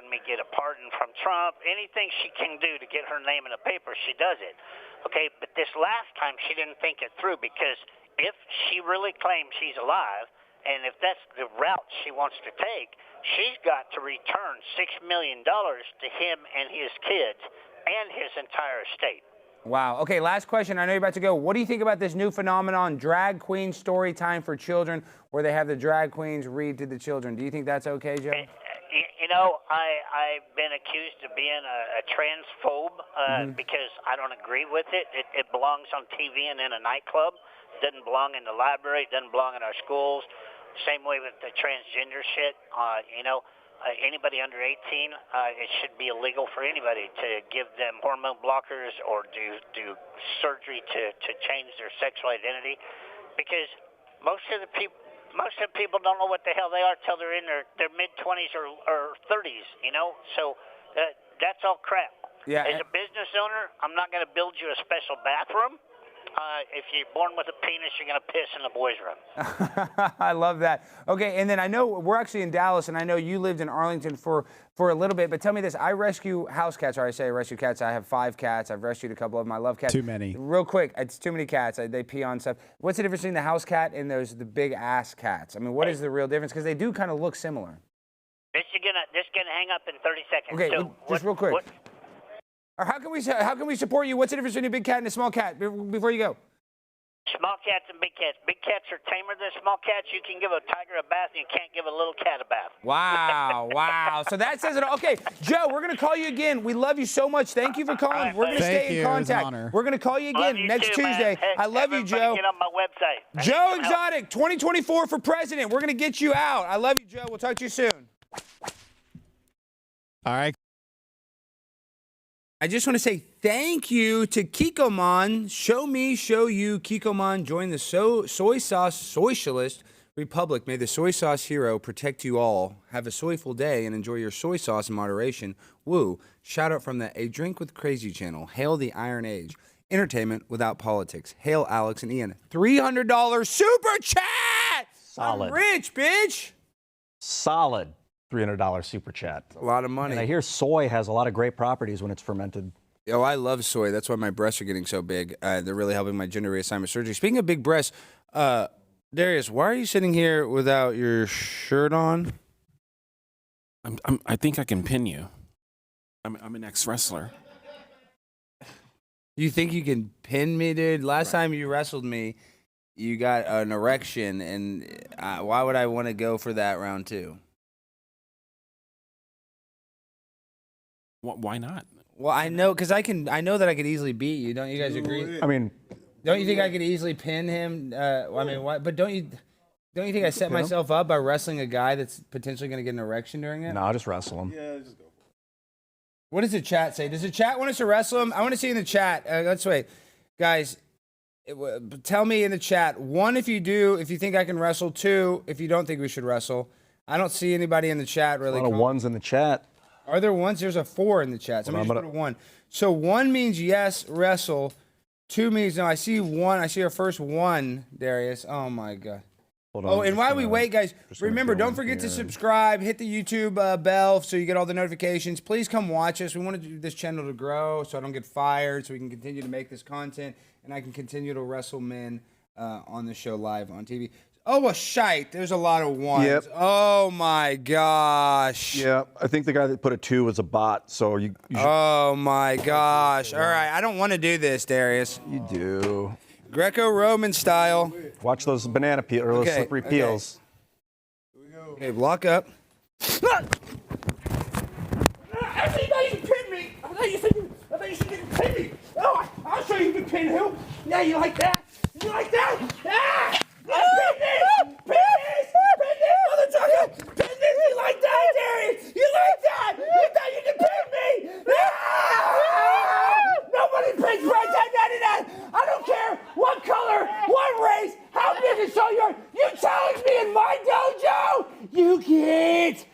me get a pardon from Trump. Anything she can do to get her name in the paper, she does it. Okay, but this last time she didn't think it through, because if she really claims she's alive, and if that's the route she wants to take, she's got to return $6 million to him and his kids and his entire estate. Wow. Okay, last question. I know you're about to go. What do you think about this new phenomenon, drag queen story time for children, where they have the drag queens read to the children? Do you think that's okay, Joe? You know, I've been accused of being a transphobe because I don't agree with it. It belongs on TV and in a nightclub. It doesn't belong in the library. It doesn't belong in our schools. Same way with the transgender shit. You know, anybody under 18, it should be illegal for anybody to give them hormone blockers or do surgery to change their sexual identity, because most of the people don't know what the hell they are till they're in their mid-20s or 30s, you know? So that's all crap. Yeah. As a business owner, I'm not going to build you a special bathroom. If you're born with a penis, you're going to piss in the boys' room. I love that. Okay, and then I know we're actually in Dallas, and I know you lived in Arlington for a little bit, but tell me this. I rescue house cats, or I say I rescue cats. I have 5 cats. I've rescued a couple of them. I love cats. Too many. Real quick, it's too many cats. They pee on stuff. What's the difference between the house cat and the big-ass cats? I mean, what is the real difference? Because they do kind of look similar. This is gonna hang up in 30 seconds. Okay, so just real quick. Or how can we support you? What's the difference between a big cat and a small cat before you go? Small cats and big cats. Big cats are tamer than small cats. You can give a tiger a bath, and you can't give a little cat a bath. Wow, wow. So that says it all. Okay, Joe, we're going to call you again. We love you so much. Thank you for calling. Right, we're going to stay in contact. We're going to call you again next Tuesday. I love you, Joe. Get on my website. Joe Exotic, 2024 for president. We're going to get you out. I love you, Joe. We'll talk to you soon. All right. I just want to say thank you to Kikoman. Show me, show you. Kikoman, join the soy sauce socialist republic. May the soy sauce hero protect you all. Have a soyful day and enjoy your soy sauce in moderation. Woo. Shout out from the A Drink with Crazy channel. Hail the Iron Age. Entertainment without politics. Hail Alex and Ian. $300 super chat. Solid. I'm rich, bitch. Solid $300 super chat. A lot of money. And I hear soy has a lot of great properties when it's fermented. Oh, I love soy. That's why my breasts are getting so big. They're really helping my gender reassignment surgery. Speaking of big breasts, Darius, why are you sitting here without your shirt on? I think I can pin you. I'm an ex-wrestler. You think you can pin me, dude? Last time you wrestled me, you got an erection, and why would I want to go for that round 2? Why not? Well, I know, because I know that I could easily beat you. Don't you guys agree? I mean, don't you think I could easily pin him? I mean, why? But don't you think I set myself up by wrestling a guy that's potentially going to get an erection during it? No, I'll just wrestle him. Yeah, just go for it. What does the chat say? Does the chat want us to wrestle him? I want to see in the chat. Let's wait. Guys, tell me in the chat. 1, if you do, if you think I can wrestle. 2, if you don't think we should wrestle. I don't see anybody in the chat really. A lot of ones in the chat. Are there ones? There's a 4 in the chat. Somebody just put a 1. So 1 means yes, wrestle. 2 means no. I see 1. I see our first 1, Darius. Oh, my God. Hold on, Oh, and while we wait, guys, remember, don't forget to subscribe. Hit the YouTube bell so you get all the notifications. Please come watch us. We want to do this channel to grow so I don't get fired, so we can continue to make this content, and I can continue to wrestle men on the show live on TV. Oh, a shite. There's a lot of 1s. Yep. Oh, my gosh. Yeah, I think the guy that put a 2 was a bot, so you should... Oh, my gosh. All right, I don't want to do this, Darius. You do. Greco-Roman style. Watch those banana peel or those slippery peels. Okay, block up. I thought you could pin me. I thought you should pin me. Oh, I'll show you you can pin who. Yeah, you like that? You like that? Ah! Pin this, motherfucker! Pin this! You like that, Darius? You like that? You thought you could pin me? Ah! Nobody pins right 1099. I don't care what color, what race, how big a show you're. You challenge me in my dojo, you get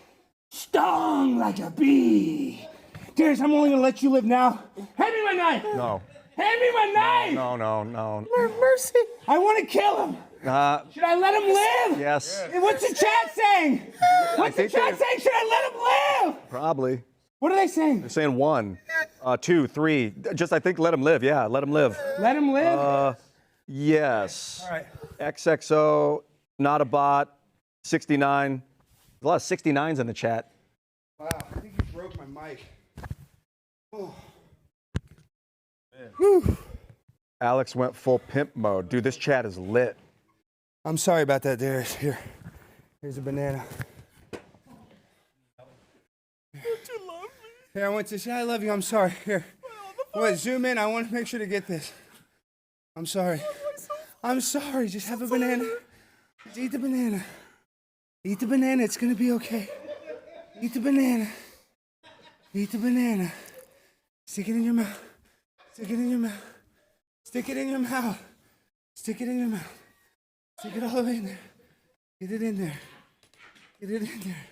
stung like a bee. Darius, I'm only gonna let you live now. Hand me my knife. No. Hand me my knife! No. Mercy. I want to kill him. Should I let him live? Yes. What's the chat saying? What's the chat saying? Should I let him live? Probably. What are they saying? They're saying 1, 2, 3. Just, I think, let him live. Yeah, let him live. Let him live? Yes. All right. XXO, not a bot, 69. There's a lot of 69s in the chat. Wow, I think you broke my mic. Oh. Whew. Alex went full pimp mode. Dude, this chat is lit. I'm sorry about that, Darius. Here's a banana. Here, I went to say I love you. I'm sorry. Here. Wait, zoom in. I want to make sure to get this. I'm sorry. I'm sorry. Just have a banana. Just eat the banana. Eat the banana. It's going to be okay. Eat the banana. Eat the banana. Stick it in your mouth. Stick it in your mouth. Stick it in your mouth. Stick it in your mouth. Stick it all the way in there. Get it in there. Get it in there.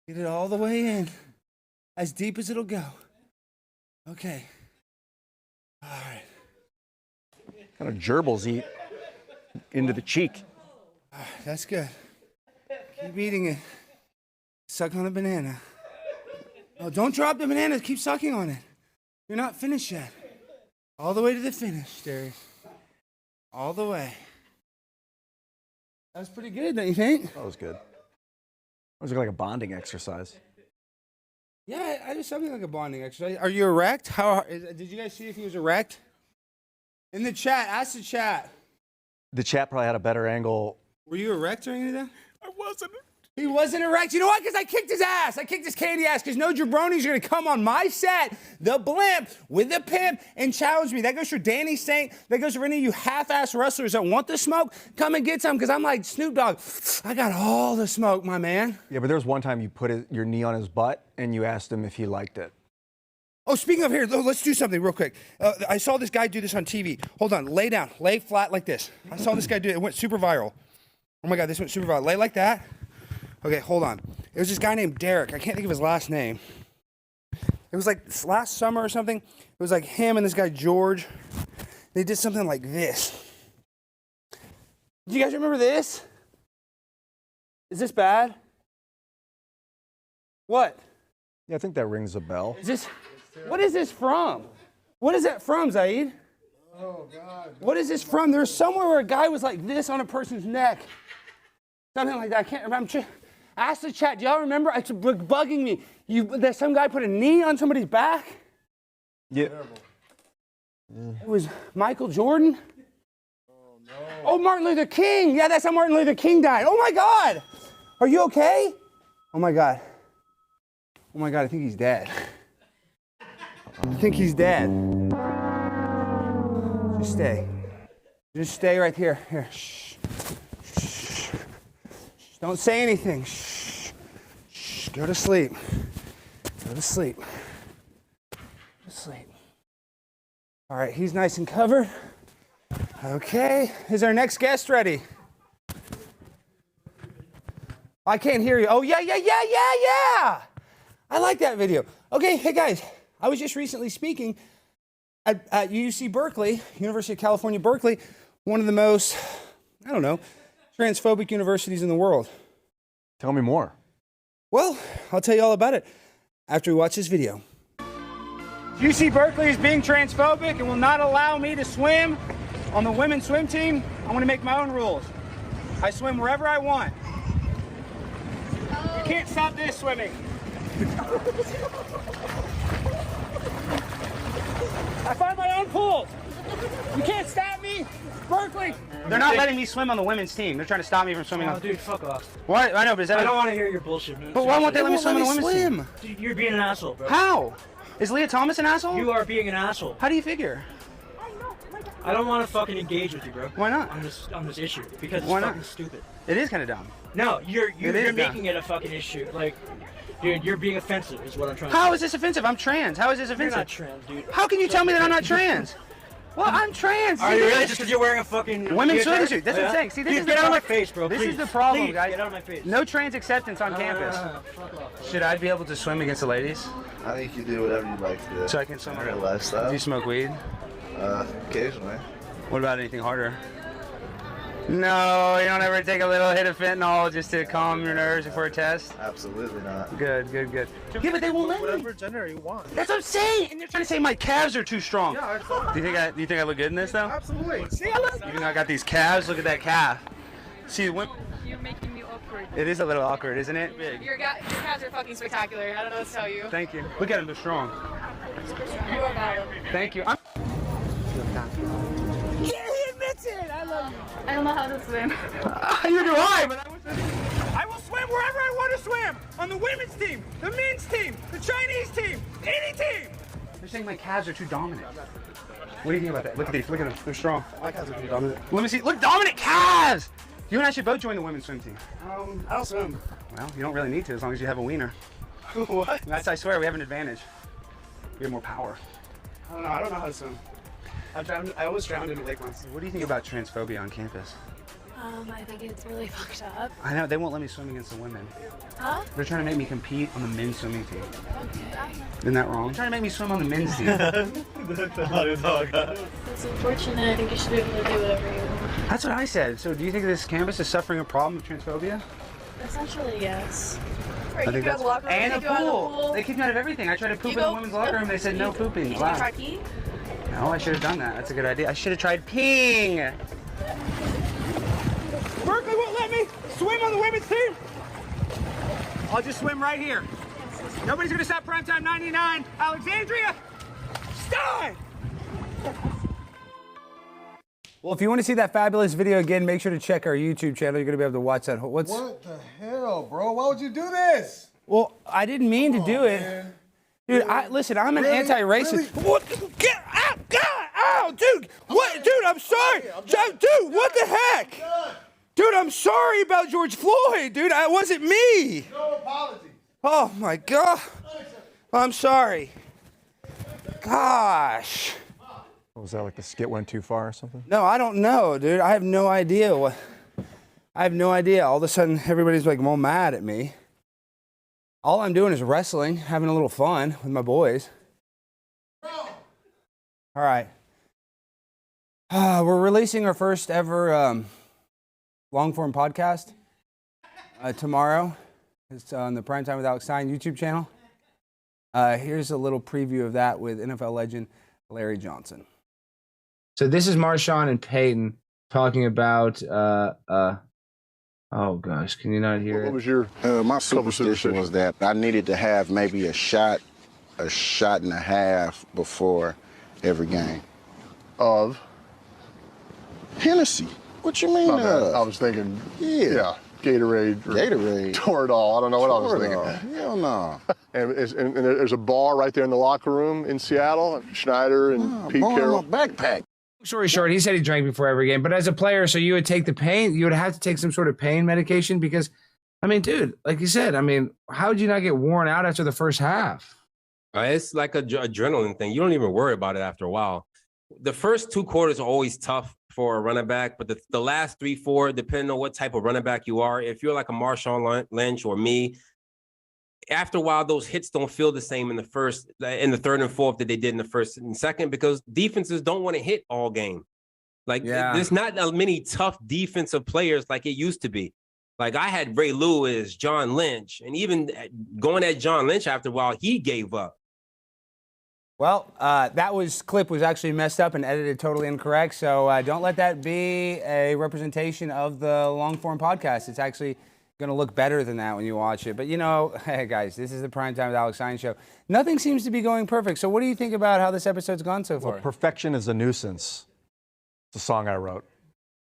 Get it all the way in. As deep as it'll go. Okay. All right. What kind of gerbils eat into the cheek? All right, that's good. Keep eating it. Suck on the banana. Oh, don't drop the banana. Keep sucking on it. You're not finished yet. All the way to the finish, Darius. All the way. That was pretty good, don't you think? That was good. That was like a bonding exercise. Yeah, I did something like a bonding exercise. Are you erect? Did you guys see if he was erect? In the chat, ask the chat. The chat probably had a better angle. Were you erect or anything? I wasn't. He wasn't erect. You know what? Because I kicked his ass. I kicked his candy ass because no jabronis are going to come on my set, the blimp, with the pimp, and challenge me. That goes for Danny Saint. That goes for any of you half-ass wrestlers that want the smoke. Come and get some because I'm like Snoop Dogg. I got all the smoke, my man. Yeah, but there was one time you put your knee on his butt and you asked him if he liked it. Oh, speaking of here, let's do something real quick. I saw this guy do this on TV. Hold on. Lay down. Lay flat like this. I saw this guy do it. It went super viral. Oh, my God. This went super viral. Lay like that. Okay, hold on. It was this guy named Derek. I can't think of his last name. It was like last summer or something. It was like him and this guy George. They did something like this. Do you guys remember this? Is this bad? What? Yeah, I think that rings a bell. Is this? What is this from? What is that from, Zaid? Oh, God. What is this from? There's somewhere where a guy was like this on a person's neck. Something like that. I can't remember. Ask the chat. Do y'all remember? It's bugging me. That some guy put a knee on somebody's back? Yeah. It was Michael Jordan? Oh, no. Oh, Martin Luther King. Yeah, that's how Martin Luther King died. Oh, my God. Are you okay? Oh, my God. Oh, my God. I think he's dead. I think he's dead. Just stay. Just stay right here. Here. Shh. Shh. Don't say anything. Shh. Shh. Go to sleep. Go to sleep. Go to sleep. All right, he's nice and covered. Okay. Is our next guest ready? I can't hear you. Oh, yeah. I like that video. Okay, hey, guys. I was just recently speaking at UC Berkeley, University of California, Berkeley, one of the most, transphobic universities in the world. Tell me more. Well, I'll tell you all about it after we watch this video. UC Berkeley is being transphobic and will not allow me to swim on the women's swim team. I want to make my own rules. I swim wherever I want. You can't stop this swimming. I find my own pools. You can't stop me. Berkeley. They're not letting me swim on the women's team. They're trying to stop me from swimming on. Dude, fuck off. What? I know, but is that? I don't want to hear your bullshit, man. But why won't they let me swim on the women's team? Dude, you're being an asshole, bro. How? Is Leah Thomas an asshole? You are being an asshole. How do you figure? I don't want to fucking engage with you, bro. Why not? On this issue because it's Why not? fucking stupid. It is kind of dumb. No, you're dumb. making it a fucking issue. Like, dude, you're being offensive is what I'm trying to say. How is this offensive? I'm trans. How is this offensive? You're not trans, dude. How can you tell me that I'm not trans? Well, I'm trans. Are you really? Just because you're wearing a fucking women's swimsuit? That's what I'm saying. See, this is get out of my face, bro. This please. is the problem, Please, guys. Get out of my face. No trans acceptance on campus. Fuck off. Should I be able to swim against the ladies? I think you do whatever you'd like to do. So I can swim. Your lifestyle. Do you smoke weed? Occasionally. What about anything harder? No, you don't ever take a little hit of fentanyl just to calm your nerves before a test? Absolutely not. Good. Yeah, but they won't let me. Whatever gender you want. That's what I'm saying, and they're trying to say my calves are too strong. Yeah, Do you think I look good in this though? absolutely. See, I look. You think I got these calves? Look at that calf. See, when You're making me awkward. it is a little awkward, isn't it? Your calves are fucking spectacular. I don't know what to tell you. Thank you. Look at them, they're strong. Thank you. Yeah, he admits it. I love you. I don't know how to swim. You do I, but I will swim wherever I want to swim. On the women's team, the men's team, the Chinese team, any team. they're saying my calves are too dominant. What do you think about that? Look at these. Look at them. They're strong. My calves are pretty dominant. Let me see. Look, dominant calves. You and I should both join the women's swim team. I don't swim. Well, you don't really need to as long as you have a wiener. What? That's, I swear, we have an advantage. We have more power. I don't know. I don't know how to swim. I almost drowned in a lake once. What do you think about transphobia on campus? I think it's really fucked up. I know, they won't let me swim against the women. Huh? They're trying to make me compete on the men's swimming team. Okay. Isn't that wrong? They're trying to make me swim on the men's team. It's unfortunate. I think you should be able to do whatever you want. That's what I said. So do you think this campus is suffering a problem of transphobia? Essentially, yes. I think that's... And a pool. They kicked me out of everything. I tried to poop in the women's locker room. They said no pooping. You Wow. try peeing? No, I should have done that. That's a good idea. I should have tried peeing. Berkeley won't let me swim on the women's team. I'll just swim right here. Nobody's gonna stop Primetime 99. Alexandria Stein. Well, if you want to see that fabulous video again, make sure to check our YouTube channel. You're going to be able to watch that. What the hell, bro? Why would you do this? Well, I didn't mean to do it. Man. Dude, listen, I'm an anti-racist. Really? What? Get out, God! Ow, dude! What, dude? I'm sorry, dude. What the heck? Dude, I'm sorry about George Floyd, dude. It wasn't me. No apology. Oh my God. I'm sorry. Gosh. What was that, like the skit went too far or something? No, I don't know, dude. I have no idea. I have no idea. All of a sudden, everybody's like all mad at me. All I'm doing is wrestling, having a little fun with my boys. All right. We're releasing our first ever long-form podcast tomorrow. It's on the Primetime with Alex Stein YouTube channel. Here's a little preview of that with NFL legend Larry Johnson. So this is Marshawn and Peyton talking about, oh gosh, can you not hear it? What was your my superstition was that I needed to have maybe a shot and a half before every game. Of? Hennessy. What you mean? I was thinking, yeah. Gatorade. Gatorade. Toradol. I don't know what I was thinking. Hell no. And there's a bar right there in the locker room in Seattle. Schneider and Pete Carroll. Backpack. Story short, he said he drank before every game, but as a player, so you would take the pain, you would have to take some sort of pain medication because, I mean, dude, like you said, I mean, how would you not get worn out after the first half? It's like a adrenaline thing. You don't even worry about it after a while. The first 2 quarters are always tough for a running back, but the last 3, 4, depending on what type of running back you are, if you're like a Marshawn Lynch or me, after a while, those hits don't feel the same in the third and fourth that they did in the first and second because defenses don't want to hit all game. Like there's not many tough defensive players like it used to be. Like I had Ray Lewis, John Lynch, and even going at John Lynch after a while, he gave up. Well, that clip was actually messed up and edited totally incorrect. So don't let that be a representation of the long form podcast. It's actually going to look better than that when you watch it. But, you know, hey, guys, this is the Primetime with Alex Stein show. Nothing seems to be going perfect. So what do you think about how this episode's gone so far? Well, perfection is a nuisance. It's a song I wrote.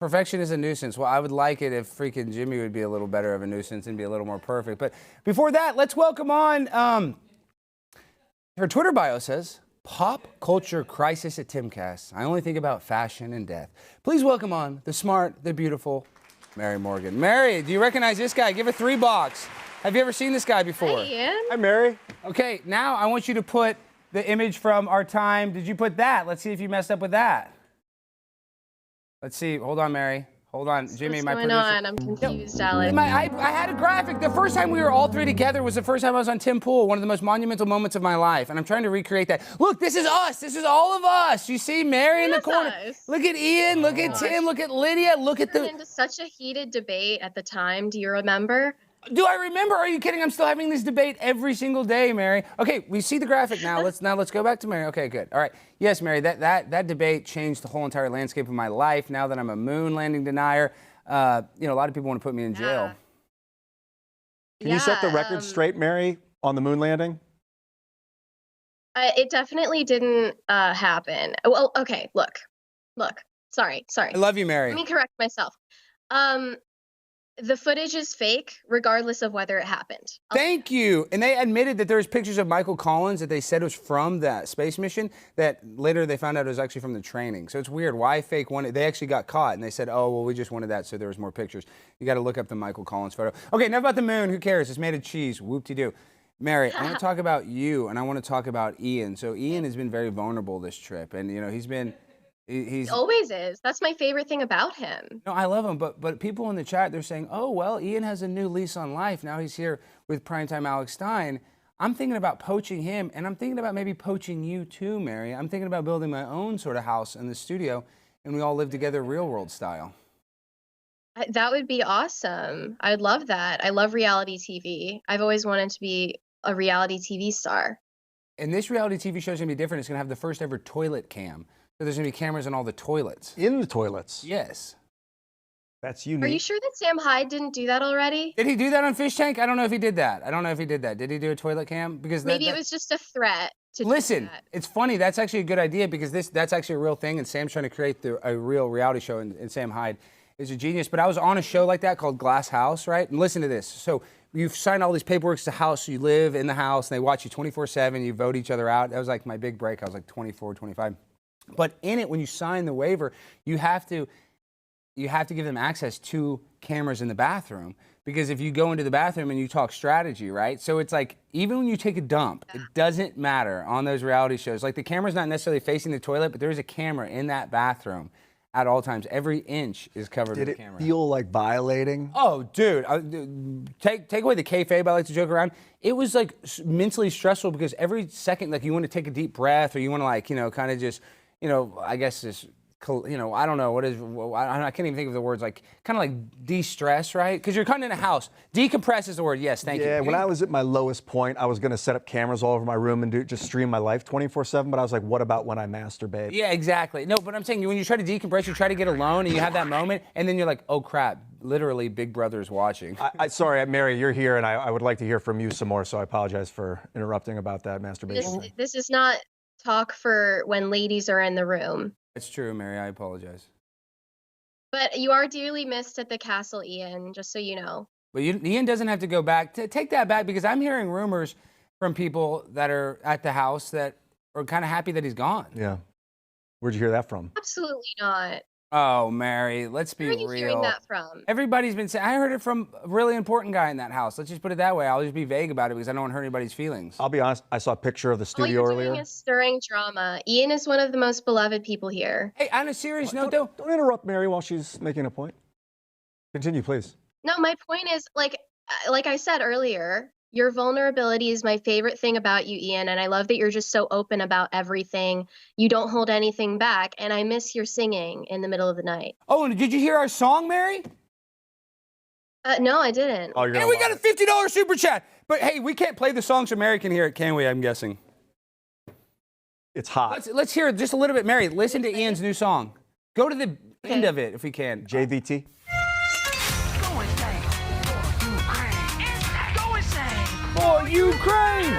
Perfection is a nuisance. Well, I would like it if freaking Jimmy would be a little better of a nuisance and be a little more perfect. But before that, let's welcome on, her Twitter bio says, Pop Culture Crisis at Timcast. I only think about fashion and death. Please welcome on the smart, the beautiful, Mary Morgan. Mary, do you recognize this guy? Give her $3. Have you ever seen this guy before? Hi, Ian. Hi, Mary. Okay, now I want you to put the image from our time. Did you put that? Let's see if you messed up with that. Let's see. Hold on, Mary. Hold on, Jimmy, What's my going producer. on? I'm confused, Alex. I had a graphic. The first time we were all three together was the first time I was on Tim Pool, one of the most monumental moments of my life. And I'm trying to recreate that. Look, this is us. This is all of us. You see Mary in the corner. Us. Look at Ian. Look at Tim. Look at Lydia. Look at Turned into such a heated debate at the time. Do you remember? Do I remember? Are you kidding? I'm still having this debate every single day, Mary. Okay, we see the graphic now. Let's go back to Mary. Okay, good. All right. Yes, Mary, that debate changed the whole entire landscape of my life. Now that I'm a moon landing denier, a lot of people want to put me in jail. Can you set the record straight, Mary, on the moon landing? It definitely didn't happen. Well, okay, look. Sorry. I love you, Mary. Let me correct myself. The footage is fake, regardless of whether it happened. Thank you. And they admitted that there was pictures of Michael Collins that they said was from that space mission that later they found out it was actually from the training. So it's weird. Why fake one? They actually got caught and they said, oh, well, we just wanted that so there was more pictures. You got to look up the Michael Collins photo. Okay, enough about the moon. Who cares? It's made of cheese. Whoop-de-doo. Mary, I want to talk about you and I want to talk about Ian. So Ian has been very vulnerable this trip and, he always is. That's my favorite thing about him. No, I love him, but people in the chat, they're saying, oh, well, Ian has a new lease on life. Now he's here with primetime Alex Stein. I'm thinking about poaching him, and I'm thinking about maybe poaching you too, Mary. I'm thinking about building my own sort of house in the studio, and we all live together real world style. That would be awesome. I'd love that. I love reality TV. I've always wanted to be a reality TV star. And this reality TV show is going to be different. It's going to have the first ever toilet cam. So there's going to be cameras in all the toilets. In the toilets? Yes. That's unique. Are you sure that Sam Hyde didn't do that already? Did he do that on Fish Tank? I don't know if he did that. Did he do a toilet cam? Because maybe it was just a threat to listen, do that. It's funny. That's actually a good idea because that's actually a real thing. And Sam's trying to create a real reality show. And Sam Hyde is a genius. But I was on a show like that called Glass House, right? And listen to this. So you've signed all these paperwork. It's a house. So you live in the house. And they watch you 24/7. You vote each other out. That was like my big break. I was like 24, 25. But in it, when you sign the waiver, you have to give them access to cameras in the bathroom. Because if you go into the bathroom and you talk strategy, right? So it's like, even when you take a dump, it doesn't matter on those reality shows. Like the camera's not necessarily facing the toilet, but there's a camera in that bathroom at all times. Every inch is covered with camera. Did it feel like violating? Oh, dude. Take away the kayfabe, I like to joke around. It was like mentally stressful because every second, like you want to take a deep breath or you want to like, kind of just, I guess just, I don't know, I can't even think of the words, like, kind of like de-stress, right? Because you're kind of in a house. Decompress is the word, yes, thank you. Yeah, when I was at my lowest point, I was going to set up cameras all over my room and just stream my life 24/7, but I was like, what about when I masturbate? Yeah, exactly. No, but I'm saying when you try to decompress, you try to get alone and you have that moment, and then you're like, oh crap, literally Big Brother is watching. Sorry, Mary, you're here, and I would like to hear from you some more, so I apologize for interrupting about that masturbation. This is not talk for when ladies are in the room. It's true, Mary. I apologize. But you are dearly missed at the castle, Ian, just so you know. But Ian doesn't have to go back. Take that back because I'm hearing rumors from people that are at the house that are kind of happy that he's gone. Yeah. Where'd you hear that from? Absolutely not. Oh, Mary, let's be real. Where are you hearing that from? Everybody's been saying, I heard it from a really important guy in that house. Let's just put it that way. I'll just be vague about it because I don't want to hurt anybody's feelings. I'll be honest, I saw a picture of the studio earlier. All you're doing is stirring drama. Ian is one of the most beloved people here. Hey, on a serious note, though. Don't interrupt Mary while she's making a point. Continue, please. No, my point is, like I said earlier, your vulnerability is my favorite thing about you, Ian, and I love that you're just so open about everything. You don't hold anything back, and I miss your singing in the middle of the night. Oh, and did you hear our song, Mary? No, I didn't. Oh, and we got a $50 super chat. But hey, we can't play the song so Mary can hear it, can we? I'm guessing. It's hot. Let's hear it just a little bit. Mary, listen to Ian's new song. Go to the end of it if we can. JVT. For Ukraine!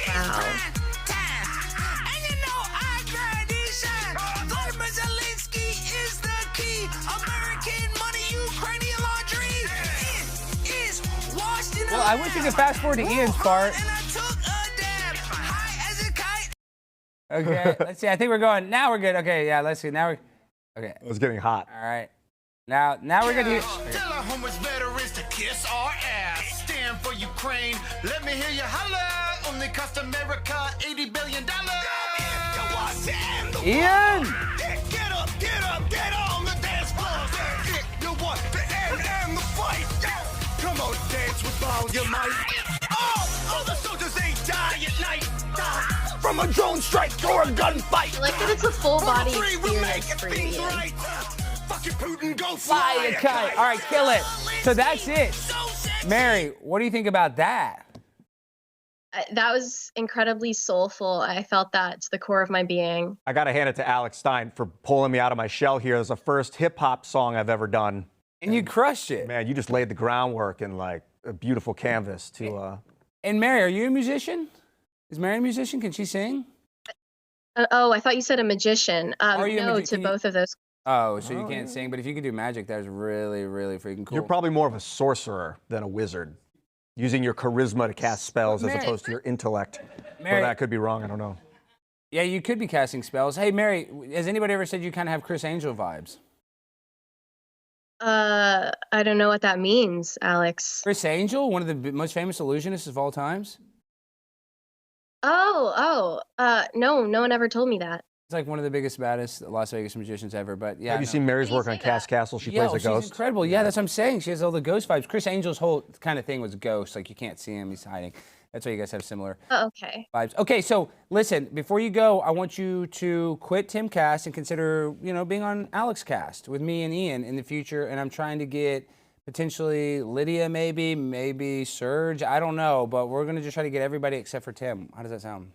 Wow. Well, I wish you could fast forward to Ian's part. Okay, let's see. I think we're going. Now we're good. Okay, yeah, let's see. Now we're. Okay. It was getting hot. All right. Now we're going to hear. Tell her how much better is to kiss our ass. Stand for Ukraine. Let me hear you holler. Only cost America $80 billion. Ian! Get up, get on the dance floor. If you want the end and the fight, come on, dance with all your might. All the soldiers, they die at night. Die from a drone strike or a gunfight. I like that it's a full body Free, we're experience making for things you. right. Fucking Putin, go Fly a kite. All right, kill it. So that's it. Mary, what do you think about that? That was incredibly soulful. I felt that to the core of my being. I got to hand it to Alex Stein for pulling me out of my shell here. It was the first hip hop song I've ever done. And you crushed it. Man, you just laid the groundwork and like a beautiful canvas to. And Mary, are you a musician? Is Mary a musician? Can she sing? Oh, I thought you said a magician. Are you a No, magi- to can you- both of those. Oh, so you can't sing, but if you could do magic, that is really, really freaking cool. You're probably more of a sorcerer than a wizard, using your charisma to cast spells as Mary- opposed to your intellect. Mary- Or that could be wrong. I don't know. Yeah, you could be casting spells. Hey, Mary, has anybody ever said you kind of have Chris Angel vibes? I don't know what that means, Alex. Chris Angel, one of the most famous illusionists of all times. No, no one ever told me that. He's like one of the biggest, baddest Las Vegas magicians ever. But yeah, Have you seen Mary's work on Cast Castle? She plays a she's ghost. incredible. Yeah, that's what I'm saying. She has all the ghost vibes. Chris Angel's whole kind of thing was ghost. Like you can't see him; he's hiding. That's why you guys have similar Oh, okay. vibes. Okay, so listen, before you go, I want you to quit Timcast and consider, being on Alex Cast with me and Ian in the future. And I'm trying to get potentially Lydia, maybe Serge. I don't know, but we're gonna just try to get everybody except for Tim. How does that sound?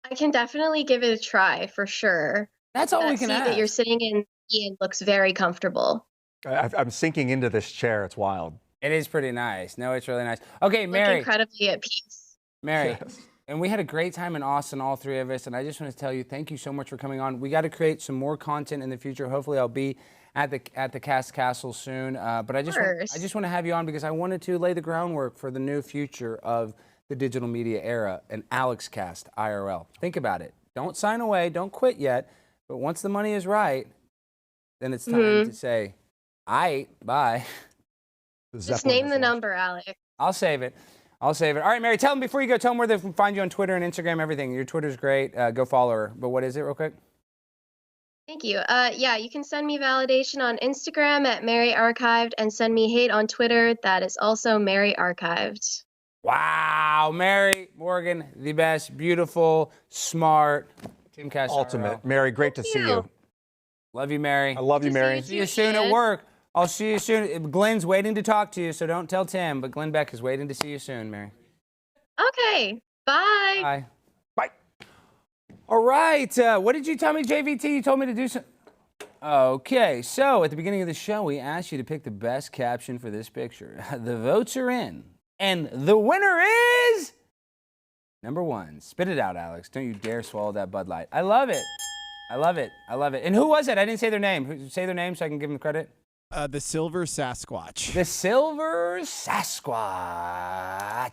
I can definitely give it a try for sure. That's all That we can seat ask. that you're sitting in, Ian, looks very comfortable. I'm sinking into this chair. It's wild. It is pretty nice. No, it's really nice. Okay, Look Mary. incredibly at peace. Mary, Yes. and we had a great time in Austin, all three of us, and I just want to tell you, thank you so much for coming on. We got to create some more content in the future. Hopefully, I'll be at the Cast Castle soon. But I just want to have you on because I wanted to lay the groundwork for the new future of the digital media era, an Alex Cast IRL. Think about it. Don't sign away. Don't quit yet. But once the money is right, then it's time to say, "Aight, bye." Just name the number, Alex. I'll save it. All right, Mary, tell them before you go, tell them where they can find you on Twitter and Instagram, everything. Your Twitter's great. Go follow her. But what is it, real quick? Thank you. Yeah, you can send me validation on Instagram at Mary Archived and send me hate on Twitter. That is also Mary Archived. Wow, Mary Morgan, the best, beautiful, smart, Timcast Ultimate. IRL. Mary, great to see you. Love you, Mary. I love you, Mary. See you soon at work. I'll see you soon. Glenn's waiting to talk to you, so don't tell Tim, but Glenn Beck is waiting to see you soon, Mary. Okay, bye. Bye. Bye. All right, what did you tell me, JVT? You told me to do some... Okay, so at the beginning of the show, we asked you to pick the best caption for this picture. The votes are in, and the winner is... number one. Spit it out, Alex. Don't you dare swallow that Bud Light. I love it. I love it. I love it. And who was it? I didn't say their name. Say their name so I can give them credit. The Silver Sasquatch. The Silver Sasquatch.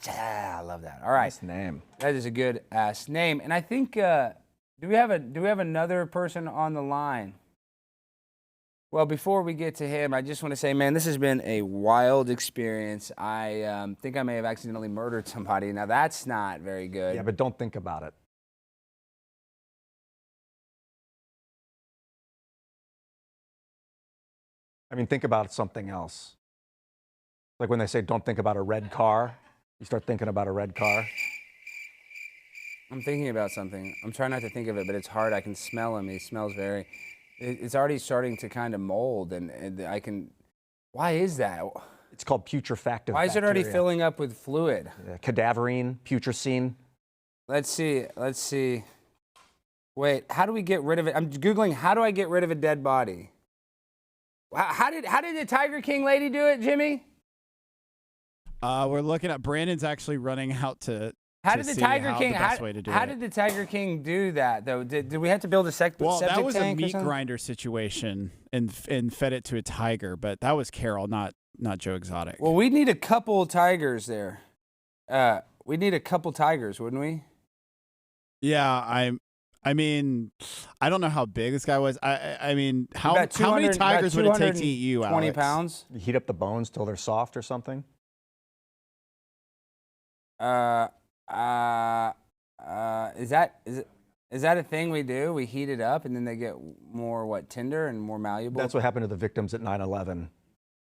I love that. All right. Nice name. That is a good ass name. And I think do we have another person on the line? Well, before we get to him, I just want to say, man, this has been a wild experience. I think I may have accidentally murdered somebody. Now that's not very good. Yeah, but don't think about it. I mean, think about something else. Like when they say, don't think about a red car, you start thinking about a red car. I'm thinking about something. I'm trying not to think of it, but it's hard. I can smell him. He smells very... It's already starting to kind of mold, and I can... Why is that? It's called putrefactive Why is it already bacteria. filling up with fluid? Cadaverine, putrescine. Let's see. Wait, how do we get rid of it? I'm Googling, how do I get rid of a dead body? How did the Tiger King lady do it, Jimmy? We're looking at Brandon's actually running out to. How did the Tiger King? How did the Tiger King do that though? Did we have to build a septic tank? Well, that was a meat or grinder situation, and fed it to a tiger, but that was Carole, not Joe Exotic. Well, we'd need a couple tigers there. We'd need a couple tigers, wouldn't we? Yeah, I mean, I don't know how big this guy was. I mean, how many tigers would it take to eat you, 20 Alex? pounds? You heat up the bones till they're soft or something? Is it Is that a thing we do? We heat it up and then they get more, tender and more malleable? That's what happened to the victims at 9/11.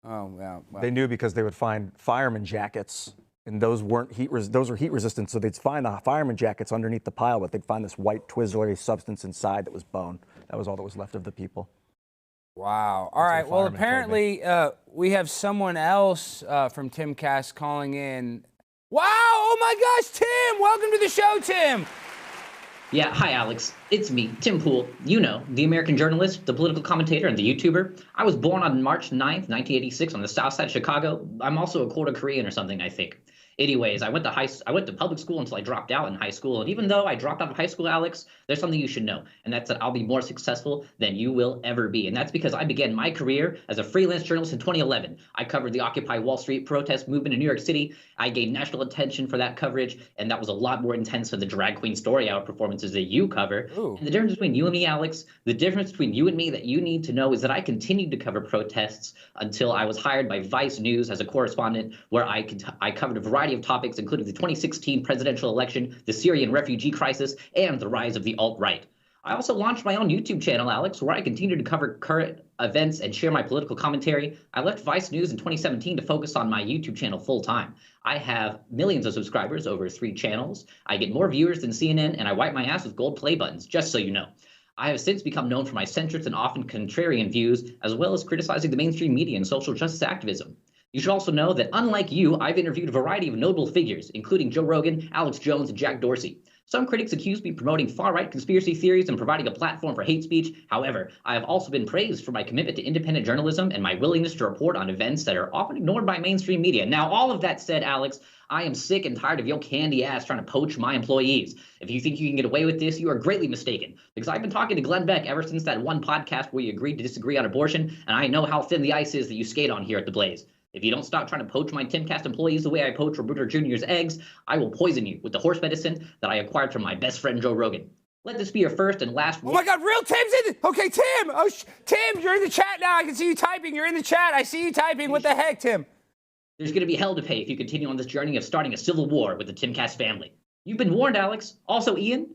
Oh, yeah. Well. They knew because they would find fireman jackets, and those weren't those were heat resistant, so they'd find the fireman jackets underneath the pile, but they'd find this white twizzlery substance inside that was bone. That was all that was left of the people. Wow. All right. Well, apparently we have someone else from Timcast calling in. Wow. Oh, my gosh, Tim. Welcome to the show, Tim. Yeah, hi, Alex. It's me, Tim Pool. You know, the American journalist, the political commentator, and the YouTuber. I was born on March 9th, 1986 on the south side of Chicago. I'm also a quarter Korean or something, I think. Anyways, I went to public school until I dropped out in high school. And even though I dropped out of high school, Alex, there's something you should know. And that's that I'll be more successful than you will ever be. And that's because I began my career as a freelance journalist in 2011. I covered the Occupy Wall Street protest movement in New York City. I gained national attention for that coverage. And that was a lot more intense than the drag queen story hour performances that you cover. Ooh. And the difference between you and me, Alex, the difference between you and me that you need to know is that I continued to cover protests until I was hired by Vice News as a correspondent, where I covered a variety of topics, including the 2016 presidential election, the Syrian refugee crisis, and the rise of the alt-right. I also launched my own YouTube channel, Alex, where I continue to cover current events and share my political commentary. I left Vice News in 2017 to focus on my YouTube channel full-time. I have millions of subscribers over 3 channels. I get more viewers than CNN, and I wipe my ass with gold play buttons, just so you know. I have since become known for my centrist and often contrarian views, as well as criticizing the mainstream media and social justice activism. You should also know that, unlike you, I've interviewed a variety of notable figures, including Joe Rogan, Alex Jones, and Jack Dorsey. Some critics accuse me of promoting far-right conspiracy theories and providing a platform for hate speech. However, I have also been praised for my commitment to independent journalism and my willingness to report on events that are often ignored by mainstream media. Now, all of that said, Alex, I am sick and tired of your candy ass trying to poach my employees. If you think you can get away with this, you are greatly mistaken. Because I've been talking to Glenn Beck ever since that one podcast where you agreed to disagree on abortion, and I know how thin the ice is that you skate on here at The Blaze. If you don't stop trying to poach my Timcast employees the way I poach Roberto Jr.'s eggs, I will poison you with the horse medicine that I acquired from my best friend Joe Rogan. Let this be your first and last. Oh my God, real Tim's in it. Okay, Tim. Oh, Tim, you're in the chat now. I can see you typing. You're in the chat. I see you typing. What the heck, Tim? There's going to be hell to pay if you continue on this journey of starting a civil war with the Timcast family. You've been warned, Alex. Also, Ian,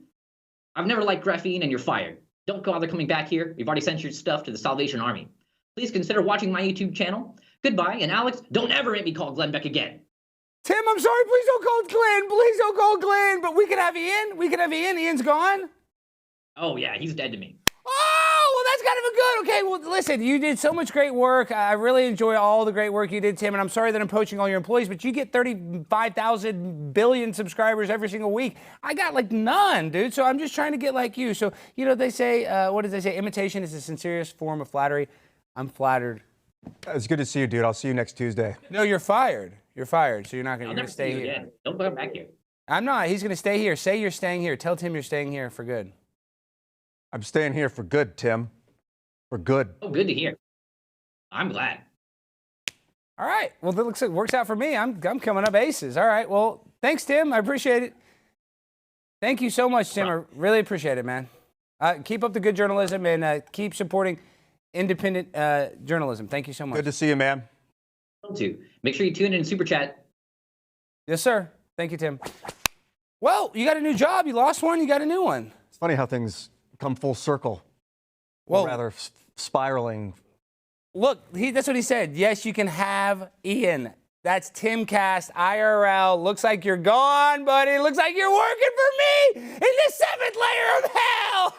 I've never liked graphene and you're fired. Don't bother coming back here. We've already sent your stuff to the Salvation Army. Please consider watching my YouTube channel. Goodbye, and Alex, don't ever make me call Glenn Beck again. Tim, I'm sorry. Please don't call Glenn. Please don't call Glenn. But we could have Ian. We could have Ian. Ian's gone. Oh, yeah, he's dead to me. Oh, well, that's kind of a good. Okay, well, listen, you did so much great work. I really enjoy all the great work you did, Tim, and I'm sorry that I'm poaching all your employees, but you get 35,000 billion subscribers every single week. I got like none, dude, so I'm just trying to get like you. So, you know, they say, what did they say? Imitation is the sincerest form of flattery. I'm flattered. It's good to see you, dude. I'll see you next Tuesday. No, you're fired. You're fired, so you're not going to stay here. Again. Don't come back here. I'm not. He's going to stay here. Say you're staying here. Tell Tim you're staying here for good. I'm staying here for good, Tim. For good. Oh, good to hear. I'm glad. All right. Well, that looks like it works out for me. I'm coming up aces. All right. Well, thanks, Tim. I appreciate it. Thank you so much, Tim. I really appreciate it, man. Keep up the good journalism and keep supporting independent journalism. Thank you so much. Good to see you, man. Too. Make sure you tune in and super chat. Yes, sir. Thank you, Tim. Well, you got a new job. You lost one. You got a new one. It's funny how things come full circle. Well, rather spiraling. Look, that's what he said. Yes, you can have Ian. That's Timcast IRL. Looks like you're gone, buddy. Looks like you're working for me in the 7th layer of hell.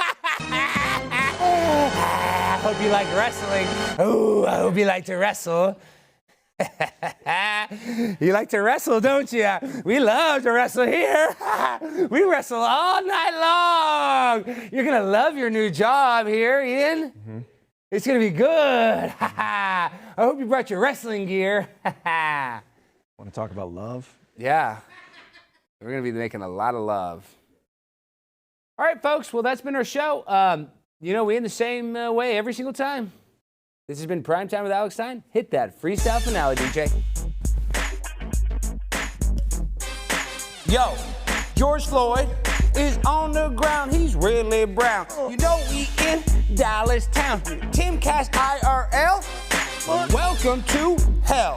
I hope you like wrestling. Oh, I hope you like to wrestle. You like to wrestle, don't you? We love to wrestle here. We wrestle all night long. You're going to love your new job here, Ian. Mm-hmm. It's going to be good. I hope you brought your wrestling gear. Want to talk about love? Yeah. We're going to be making a lot of love. All right, folks. Well, that's been our show. You know, we end the same way every single time. This has been Primetime with Alex Stein. Hit that freestyle finale, DJ. Yo, George Floyd is on the ground. He's really brown. You know we in Dallas town. Timcast IRL. Welcome to hell.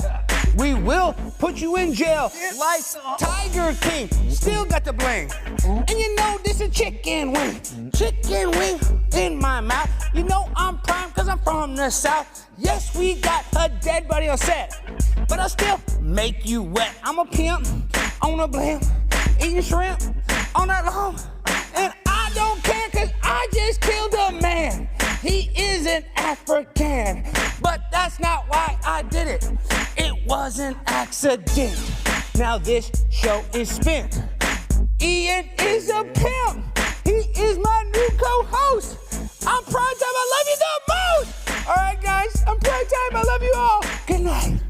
We will put you in jail like Tiger King. Still got the bling. And you know this is chicken wing. Chicken wing in my mouth. You know I'm prime cause I'm from the South. Yes, we got a dead body on set, but I'll still make you wet. I'm a pimp on a blimp, eating shrimp all night long. And I don't care cause I just killed a man. He isn't African, but that's not why I did it. It was an accident. Now this show is spent. Ian is a pimp. He is my new co-host. I'm Prime Time. I love you the most. All right, guys. I'm Prime Time. I love you all. Good night.